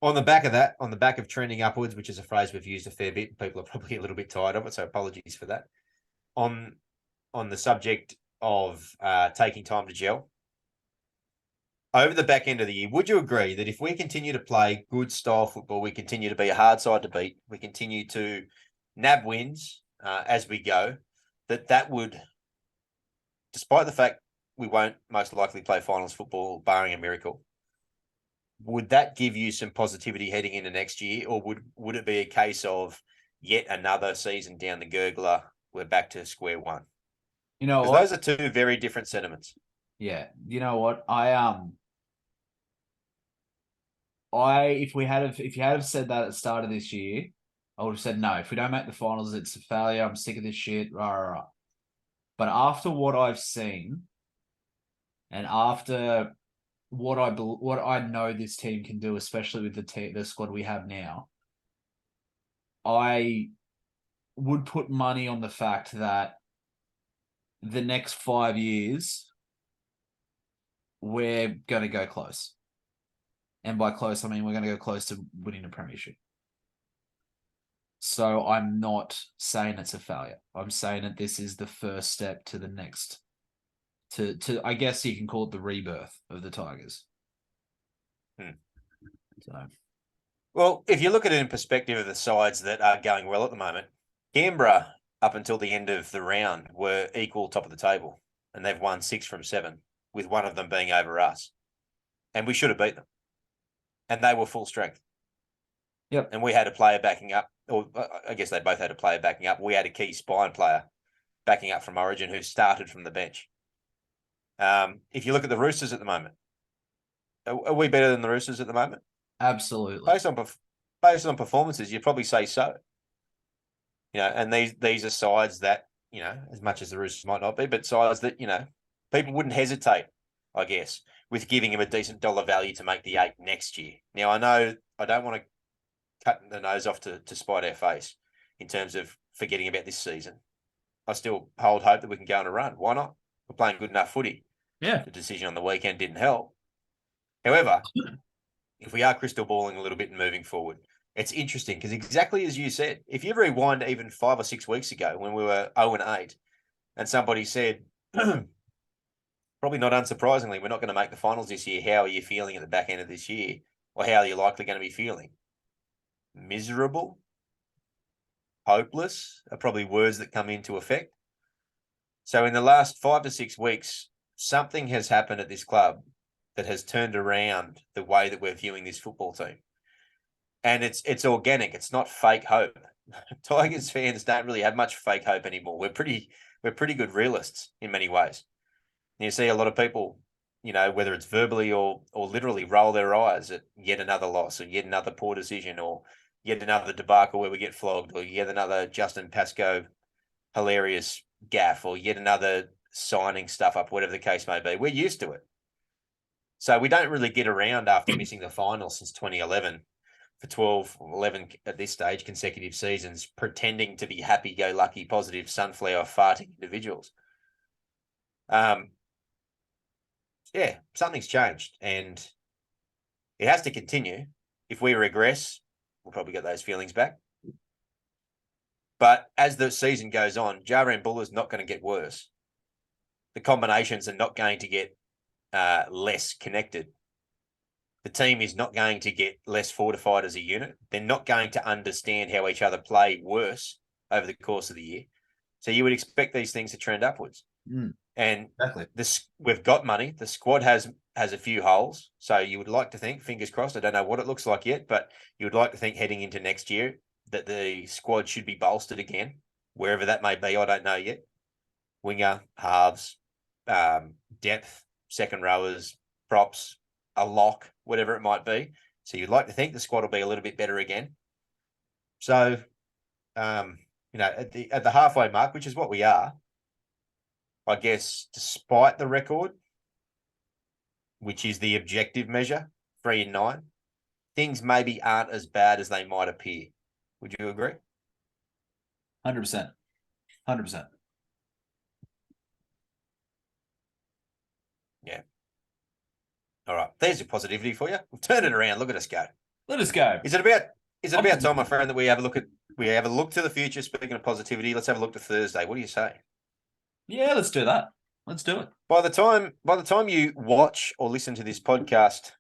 On the back of that, on the back of trending upwards, which is a phrase we've used a fair bit, people are probably a little bit tired of it, so apologies for that. On the subject of taking time to gel, over the back end of the year, would you agree that if we continue to play good style football, we continue to be a hard side to beat, we continue to nab wins as we go, that would, despite the fact we won't most likely play finals football, barring a miracle, would that give you some positivity heading into next year, or would it be a case of yet another season down the gurgler, we're back to square one? Because those are 2 very different sentiments. Yeah, you know what? If you had said that at the start of this year, I would have said no. If we don't make the finals, it's a failure. I'm sick of this shit. Rah, rah, rah. But after what I've seen, and after what I know this team can do, especially with the squad we have now, I would put money on the fact that the next 5 years we're going to go close. And by close, I mean we're going to go close to winning a premiership. So I'm not saying it's a failure. I'm saying that this is the first step to the next, to I guess you can call it the rebirth of the Tigers. So Well, if you look at it in perspective of the sides that are going well at the moment, Canberra, up until the end of the round, were equal top of the table, and they've won 6 from 7, with one of them being over us. And we should have beat them. And they were full strength. Yep. And we had a player backing up, or I guess they both had a player backing up. We had a key spine player backing up from Origin who started from the bench. If you look at the Roosters at the moment, are we better than the Roosters at the moment? absolutely. Based on performances, you'd probably say so. And these are sides that, as much as the Roosters might not be, but sides that, people wouldn't hesitate, I guess, with giving him a decent dollar value to make the 8 next year. Now, I know I don't want to cut the nose off to spite our face in terms of forgetting about this season. I still hold hope that we can go on a run. Why not? We're playing good enough footy. Yeah. The decision on the weekend didn't help. However, if we are crystal balling a little bit and moving forward, it's interesting because exactly as you said, if you rewind even 5 or 6 weeks ago when we were 0-8 and somebody said, probably not unsurprisingly, we're not going to make the finals this year. How are you feeling at the back end of this year? Or how are you likely going to be feeling? Miserable, hopeless are probably words that come into effect. So in the last 5 to 6 weeks, something has happened at this club that has turned around the way that we're viewing this football team. And it's organic. It's not fake hope. Tigers fans don't really have much fake hope anymore. We're pretty good realists in many ways. And you see a lot of people, whether it's verbally or literally roll their eyes at yet another loss or yet another poor decision or yet another debacle where we get flogged or yet another Justin Pascoe hilarious gaff or yet another signing stuff up, whatever the case may be. We're used to it. So we don't really get around after missing the final since 2011 for 12 or 11 at this stage consecutive seasons, pretending to be happy-go-lucky, positive, sunflower farting individuals. Yeah, something's changed and it has to continue. If we regress, we'll probably get those feelings back. But as the season goes on, Jaren Buller's not going to get worse. The combinations are not going to get less connected. The team is not going to get less fortified as a unit. They're not going to understand how each other play worse over the course of the year. So you would expect these things to trend upwards. And Exactly. We've got money. The squad has a few holes. So you would like to think, fingers crossed, I don't know what it looks like yet, but you would like to think heading into next year that the squad should be bolstered again, wherever that may be. I don't know yet. Winger, halves, depth, second rowers, props, a lock, whatever it might be. So you'd like to think the squad will be a little bit better again. So, at the halfway mark, which is what we are, I guess, despite the record, which is the objective measure, 3-9, things maybe aren't as bad as they might appear. Would you agree? 100%. 100%. Yeah. All right. There's your positivity for you. We've turned it around. Look at us go. Let us go. Is it about time, my friend, that we have a look to the future? Speaking of positivity, let's have a look to Thursday. What do you say? Yeah, let's do that. Let's do it. By the time you watch or listen to this podcast,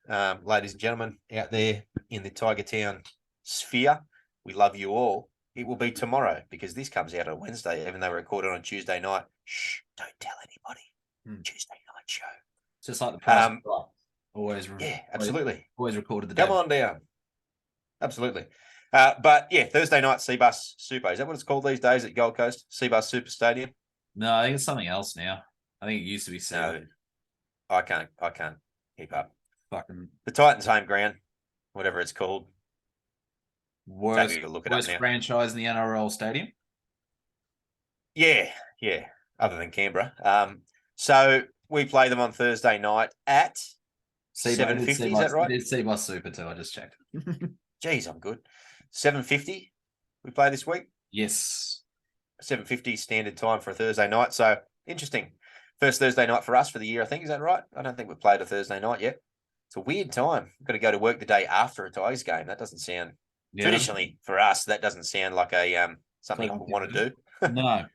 ladies and gentlemen out there in the Tiger Town sphere, we love you all. It will be tomorrow because this comes out on Wednesday, even though we're recorded on Tuesday night. Shh! Don't tell anybody. Tuesday night show. It's just like the price. Always. Yeah, absolutely. Always recorded the day. Come on down. Absolutely. But yeah, Thursday night, Seabus Super. Is that what it's called these days at Gold Coast? Seabus Super Stadium? No, I think it's something else now. I think it used to be No, I can't keep up. Fucking the Titans home ground, whatever it's called. worst Look it up now. franchise in the NRL stadium. Yeah. Other than Canberra. So we play them on Thursday night at 7:50. Is that right? It's Seabus Super too. I just checked. Geez, I'm good. 7:50. We play this week. Yes. 7:50 standard time for a Thursday night. So interesting. First Thursday night for us for the year, I think. Is that right? I don't think we've played a Thursday night yet. It's a weird time. We've got to go to work the day after a Tigers game. That doesn't sound traditionally for us. That doesn't sound like a something I would want to do. No,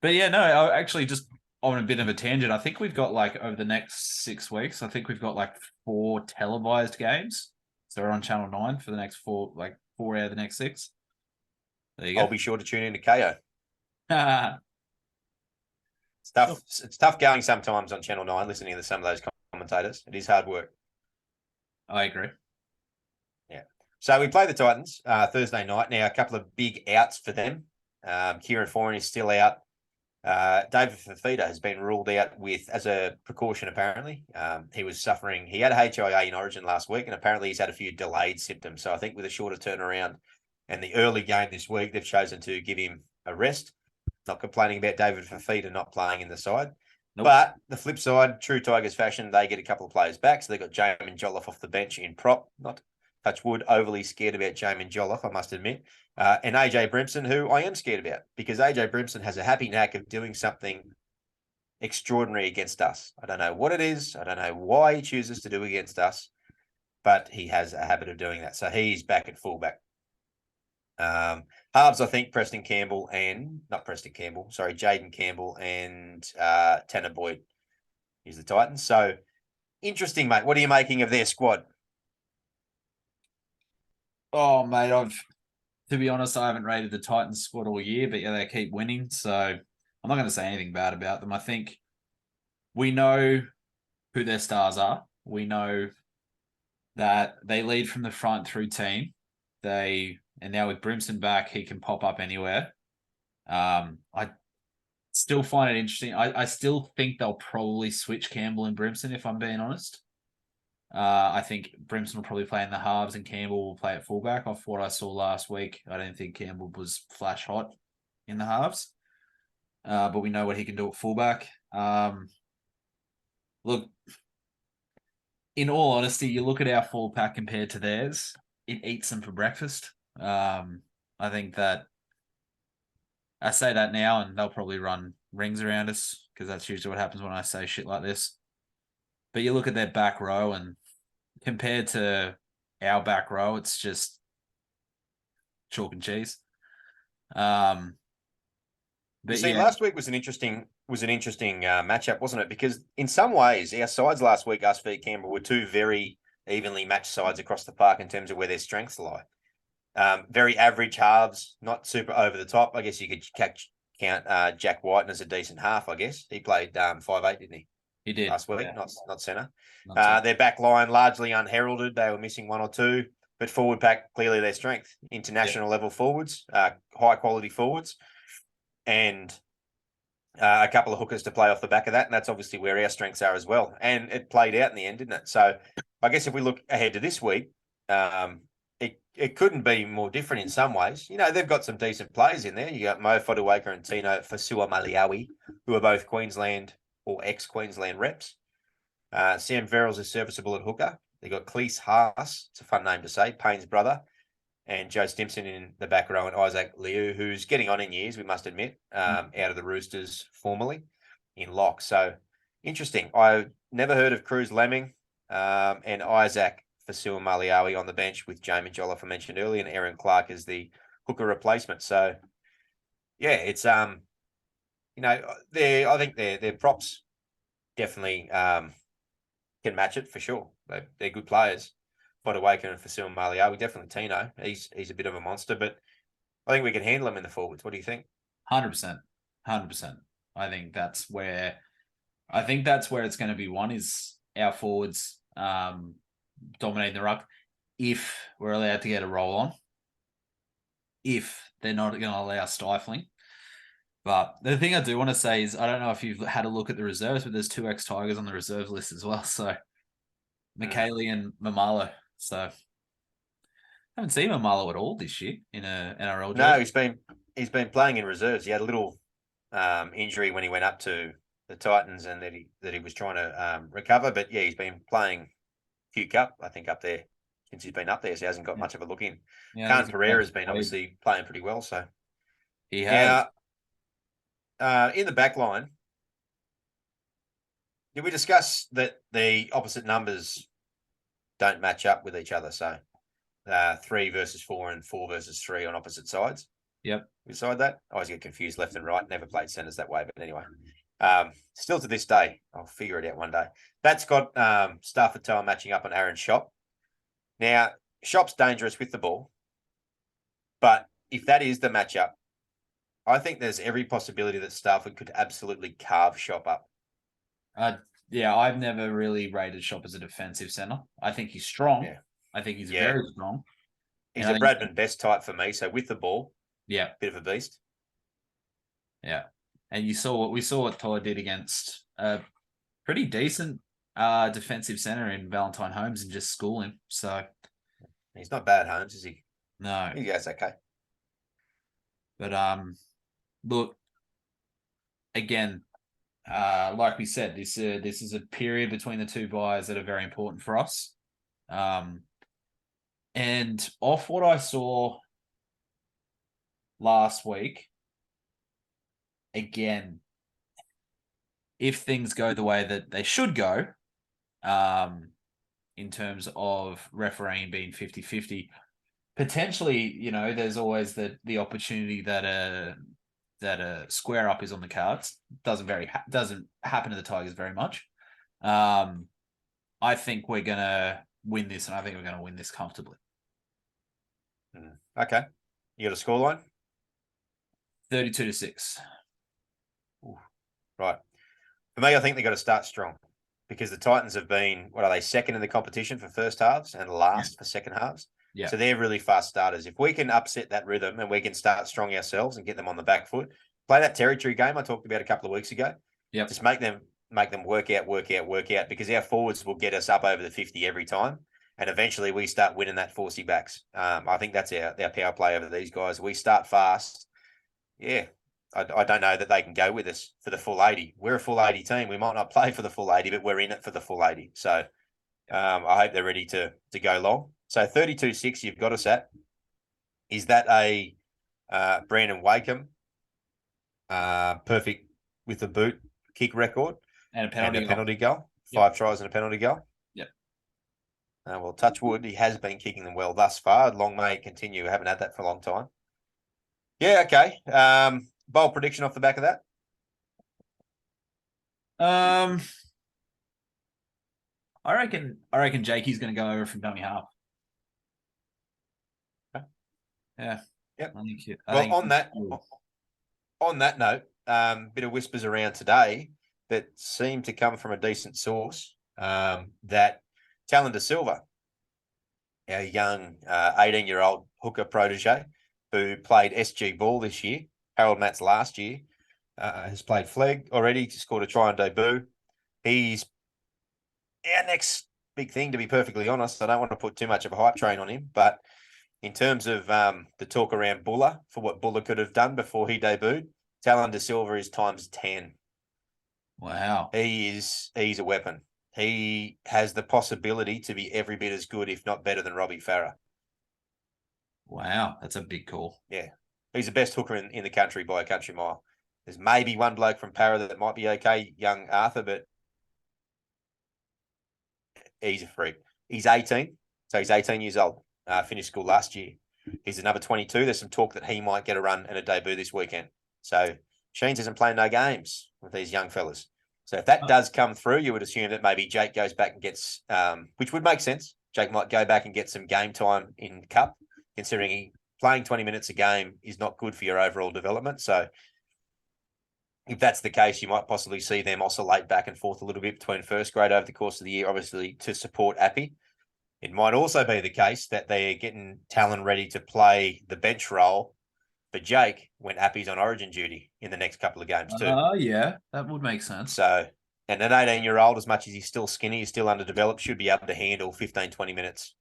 but yeah, no. I actually just on a bit of a tangent. I think we've got over the next 6 weeks. I think we've got 4 televised games. So we're on Channel 9 for the next 4 out of the next 6. There you I'll go. be sure to tune in to KO. I It's tough. It's tough going sometimes on Channel 9, listening to some of those commentators. It is hard work. agree. Yeah. So we play the Titans Thursday night. Now, a couple of big outs for them. Kieran Foran is still out. David Fafita has been ruled out as a precaution, apparently. He was suffering. He had a HIA in Origin last week, and apparently he's had a few delayed symptoms. So I think with a shorter turnaround and the early game this week, they've chosen to give him a rest. Not complaining about David Fafita not playing in the side. Nope. But the flip side, true Tigers fashion, they get a couple of players back. So they got Jamin Jolliffe off the bench in prop. Not touch wood, overly scared about Jamin Jolliffe, I must admit. And AJ Brimson, who I am scared about, because AJ Brimson has a happy knack of doing something extraordinary against us. I don't know what it is. I don't know why he chooses to do against us, but he has a habit of doing that. So he's back at fullback. Halves, I think Jaden Campbell and Tanner Boyd is the Titans. So interesting, mate. What are you making of their squad? Oh, mate, to be honest, I haven't rated the Titans squad all year, but yeah, they keep winning. So I'm not going to say anything bad about them. I think we know who their stars are. We know that they lead from the front through team. And now with Brimson back, he can pop up anywhere. I still find it interesting. I still think they'll probably switch Campbell and Brimson, if I'm being honest. I think Brimson will probably play in the halves and Campbell will play at fullback. Off what I saw last week, I don't think Campbell was flash hot in the halves. But we know what he can do at fullback. Look, in all honesty, you look at our full pack compared to theirs, it eats them for breakfast. I think that I say that now and they'll probably run rings around us because that's usually what happens when I say shit like this. But you look at their back row and compared to our back row, it's just chalk and cheese. But last week was an interesting matchup, wasn't it? Because in some ways, our sides last week, us v Canberra, were two very evenly matched sides across the park in terms of where their strengths lie. Very average halves, not super over the top. I guess you could count Jack Whiten as a decent half. I guess he played 5'8", didn't he? He did last week, yeah. not centre. Their back line largely unheralded. They were missing one or two, but forward pack clearly their strength. International level forwards, high quality forwards, and a couple of hookers to play off the back of that. And that's obviously where our strengths are as well. And it played out in the end, didn't it? So I guess if we look ahead to this week, it couldn't be more different in some ways. You know, they've got some decent players in there. You got Mo Fodawaker and Tino Fasua-Maliawi, who are both Queensland or ex-Queensland reps. Sam Verrills is serviceable at hooker. They got Cleese Haas, it's a fun name to say, Payne's brother, and Joe Stimson in the back row, and Isaac Liu, who's getting on in years, we must admit, out of the Roosters formerly in lock. So interesting. I never heard of Cruz Lemming and Isaac Fasua-Maliawi on the bench with Jamin Jolliffe, I mentioned earlier, and Aaron Clark as the hooker replacement. So yeah, it's I think their props definitely can match it for sure. They're good players. Fodawaker and Fasua-Maliawi, definitely Tino. He's a bit of a monster, but I think we can handle him in the forwards. What do you think? 100%. I think that's where it's going to be one is our forwards dominating the ruck if we're allowed to get a roll on. If they're not going to allow stifling. But the thing I do want to say is I don't know if you've had a look at the reserves, but there's 2 ex-Tigers on the reserve list as well. So McKaylee and Mamalo. So I haven't seen Mamalo at all this year in a NRL jersey. No, he's been playing in reserves. He had a little injury when he went up to the Titans, and that he was trying to recover. But yeah, he's been playing Q Cup, I think, up there since he's been up there. So he hasn't got much of a look in. Khan Pereira's been obviously playing pretty well. So he has. Now, in the back line, did we discuss that the opposite numbers don't match up with each other? So 3 versus 4 and 4 versus 3 on opposite sides. Yep. Beside that, I always get confused left and right. Never played centres that way, but anyway. Still to this day, I'll figure it out one day. That's got Stafford Toa matching up on Aaron Shop. Now, Shop's dangerous with the ball, but if that is the matchup, I think there's every possibility that Stafford could absolutely carve Shop up. Yeah, I've never really rated Shop as a defensive center. I think he's strong. Yeah. I think he's Yeah. very strong. He's a Bradman Best type for me. So with the ball, yeah, bit of a beast. Yeah. And you saw what Todd did against a pretty decent defensive center in Valentine Holmes and just school him. So he's not bad, Holmes, is he? No. He goes okay. But look, again, like we said, this is a period between the two buys that are very important for us. And off what I saw last week, again, if things go the way that they should go, in terms of refereeing being 50-50, potentially, there's always the opportunity that a square up is on the cards. Doesn't happen to the Tigers very much. I think we're gonna win this, and I think we're gonna win this comfortably. Okay, you got a scoreline? 32-6. Right. For me, I think they've got to start strong because the Titans have been, what are they, second in the competition for first halves and last for second halves. Yeah. So they're really fast starters. If we can upset that rhythm and we can start strong ourselves and get them on the back foot, play that territory game I talked about a couple of weeks ago. Yeah. Just make them work out because our forwards will get us up over the 50 every time. And eventually we start winning that 40 backs. I think that's our power play over these guys. We start fast. Yeah. I don't know that they can go with us for the full 80. We're a full 80 team. We might not play for the full 80, but we're in it for the full 80. So I hope they're ready to go long. So 32-6 you've got us at. Is that a Brandon Wakeham perfect with the boot kick record? And a penalty goal. 5 tries and a penalty goal. Yep. Well, touch wood, he has been kicking them well thus far. Long may it continue. We haven't had that for a long time. Yeah, okay. Bold prediction off the back of that? I reckon Jakey's going to go over from dummy half. Okay. Yeah. Yep. On that note, bit of whispers around today that seem to come from a decent source that Talon De Silva, our young 18-year-old hooker protege who played SG ball this year, Harold Matt's last year, has played flag already, scored a try on debut. He's our next big thing, to be perfectly honest. I don't want to put too much of a hype train on him, but in terms of the talk around Buller, for what Buller could have done before he debuted, Talon De Silva is times 10. Wow. He's a weapon. He has the possibility to be every bit as good, if not better, than Robbie Farah. Wow, that's a big call. Yeah. He's the best hooker in the country by a country mile. There's maybe one bloke from Para that might be okay, young Arthur, but he's a freak. He's 18, so he's 18 years old. Finished school last year. He's another 22. There's some talk that he might get a run and a debut this weekend. So Sheens isn't playing no games with these young fellas. So if that does come through, you would assume that maybe Jake goes back and gets, which would make sense. Jake might go back and get some game time in Cup, considering playing 20 minutes a game is not good for your overall development. So if that's the case, you might possibly see them oscillate back and forth a little bit between first grade over the course of the year, obviously to support Appy. It might also be the case that they're getting Talon ready to play the bench role for Jake when Appy's on origin duty in the next couple of games too. Oh, yeah, that would make sense. So, and an 18-year-old, as much as he's still skinny, he's still underdeveloped, should be able to handle 15, 20 minutes,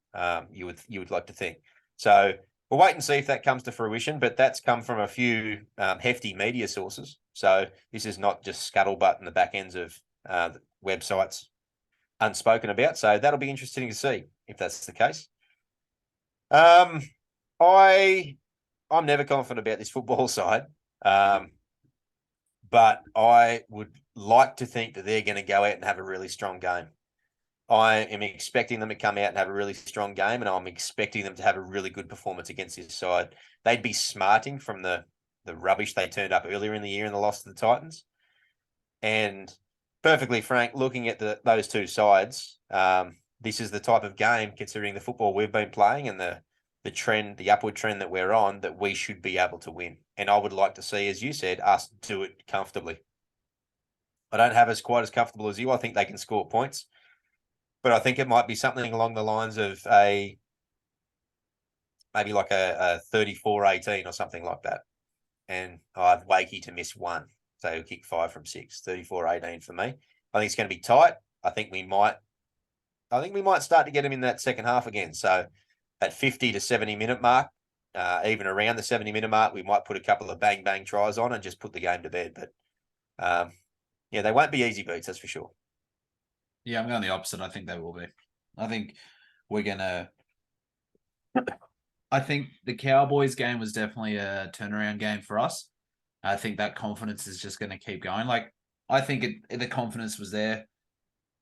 you would like to think. So we'll wait and see if that comes to fruition, but that's come from a few hefty media sources. So this is not just scuttlebutt in the back ends of websites unspoken about. So that'll be interesting to see if that's the case. I'm never confident about this football side, but I would like to think that they're going to go out and have a really strong game. I am expecting them to come out and have a really strong game, and I'm expecting them to have a really good performance against this side. They'd be smarting from the rubbish they turned up earlier in the year in the loss to the Titans. And perfectly frank, looking at those two sides, this is the type of game, considering the football we've been playing and the trend, the upward trend that we're on, that we should be able to win. And I would like to see, as you said, us do it comfortably. I don't have us quite as comfortable as you. I think they can score points, but I think it might be something along the lines of maybe like a 34-18 or something like that. And I have Wakey to miss one. So he'll kick 5 from 6, 34-18 for me. I think it's going to be tight. I think we might start to get him in that second half again. So at 50 to 70 minute mark, even around the 70-minute mark, we might put a couple of bang tries on and just put the game to bed. But yeah, they won't be easy beats, that's for sure. Yeah, I'm going the opposite. I think they will be. I think we're gonna. I think the Cowboys game was definitely a turnaround game for us. I think that confidence is just going to keep going. Like, I think the confidence was there.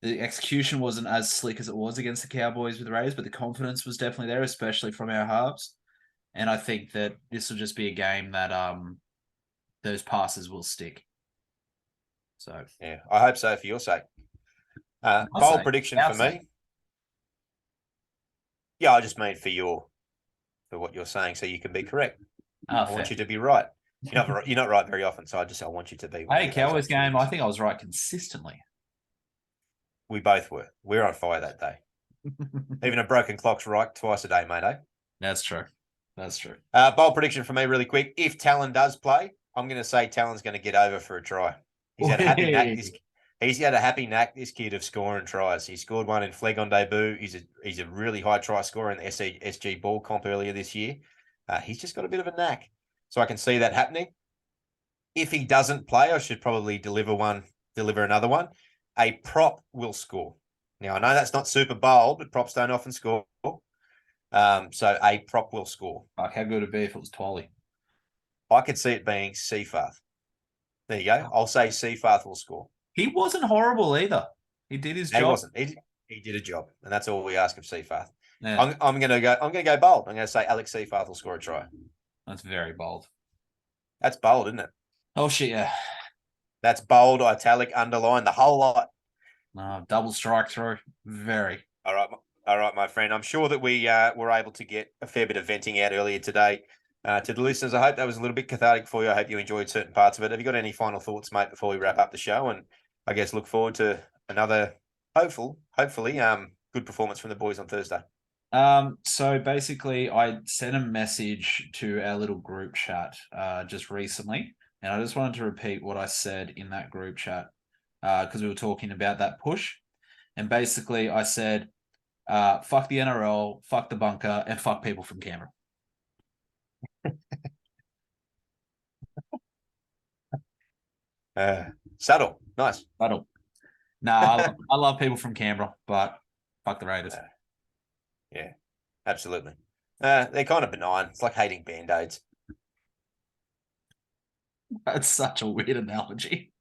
The execution wasn't as slick as it was against the Cowboys with the Raiders, but the confidence was definitely there, especially from our halves. And I think that this will just be a game that those passes will stick. So yeah, I hope so for your sake. Bold prediction for me. Yeah, I just mean for what you're saying, so you can be correct. I want you to be right. You're not right very often, so I want you to be. Hey, Cowboys game, I think I was right consistently. We both were. We're on fire that day. Even a broken clock's right twice a day, mate, eh? That's true. That's true. Bold prediction for me really quick. If Talon does play, I'm going to say Talon's going to get over for a try. He's had a happy knack. He's had a happy knack, this kid, of scoring tries. He scored one in Flegg on debut. He's a really high try scorer in the SG ball comp earlier this year. He's just got a bit of a knack. So I can see that happening. If he doesn't play, I should probably deliver another one. A prop will score. Now, I know that's not super bold, but props don't often score. So a prop will score. Like, how good would it be if it was Twally? I could see it being Seafarth. There you go. I'll say Seafarth will score. He wasn't horrible either. He did his job. He wasn't. He did a job, and that's all we ask of Seafarth. Yeah. I'm going to go bold. I'm going to say Alex Seafarth will score a try. That's very bold. That's bold, isn't it? Oh shit, yeah. That's bold, italic, underline, the whole lot. Double strike through. Very. All right, my friend. I'm sure that we were able to get a fair bit of venting out earlier today. To the listeners, I hope that was a little bit cathartic for you. I hope you enjoyed certain parts of it. Have you got any final thoughts, mate, before we wrap up the show? And I guess look forward to another hopefully good performance from the boys on Thursday. So basically, I sent a message to our little group chat just recently, and I just wanted to repeat what I said in that group chat because we were talking about that push. And basically, I said, fuck the NRL, fuck the bunker, and fuck people from Canberra. Subtle. Nice. Subtle. Nah, I love people from Canberra, but fuck the Raiders. Yeah, absolutely. They're kind of benign. It's like hating Band-Aids. That's such a weird analogy.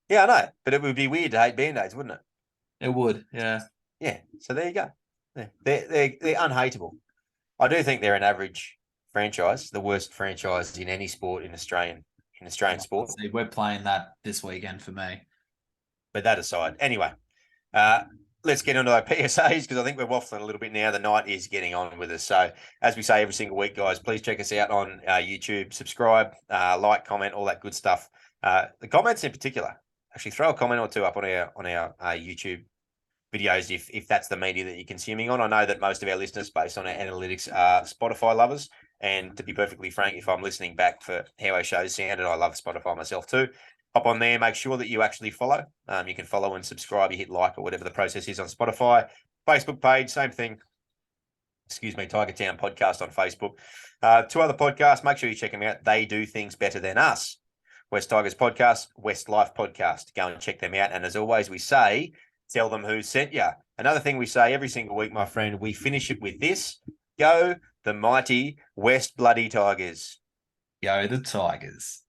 Yeah, I know. But it would be weird to hate Band-Aids, wouldn't it? It would, yeah. Yeah, so there you go. They're unhateable. I do think they're an average franchise, the worst franchise in any sport in Australian sport. See, we're playing that this weekend for me. But that aside, anyway, let's get into our PSAs because I think we're waffling a little bit now. The night is getting on with us. So as we say every single week, guys, please check us out on YouTube, subscribe, like, comment, all that good stuff. The comments in particular, actually throw a comment or two up on our YouTube videos if that's the media that you're consuming on. I know that most of our listeners, based on our analytics, are Spotify lovers. And to be perfectly frank, if I'm listening back for how our shows sounded, I love Spotify myself too. Hop on there, make sure that you actually follow. You can follow and subscribe, you hit like or whatever the process is on Spotify. Facebook page, same thing. Excuse me, Tiger Town Podcast on Facebook. 2 other podcasts, make sure you check them out. They do things better than us. West Tigers Podcast, West Life Podcast. Go and check them out. And as always, we say, tell them who sent you. Another thing we say every single week, my friend, we finish it with this. Go the mighty West Bloody Tigers. Go the Tigers.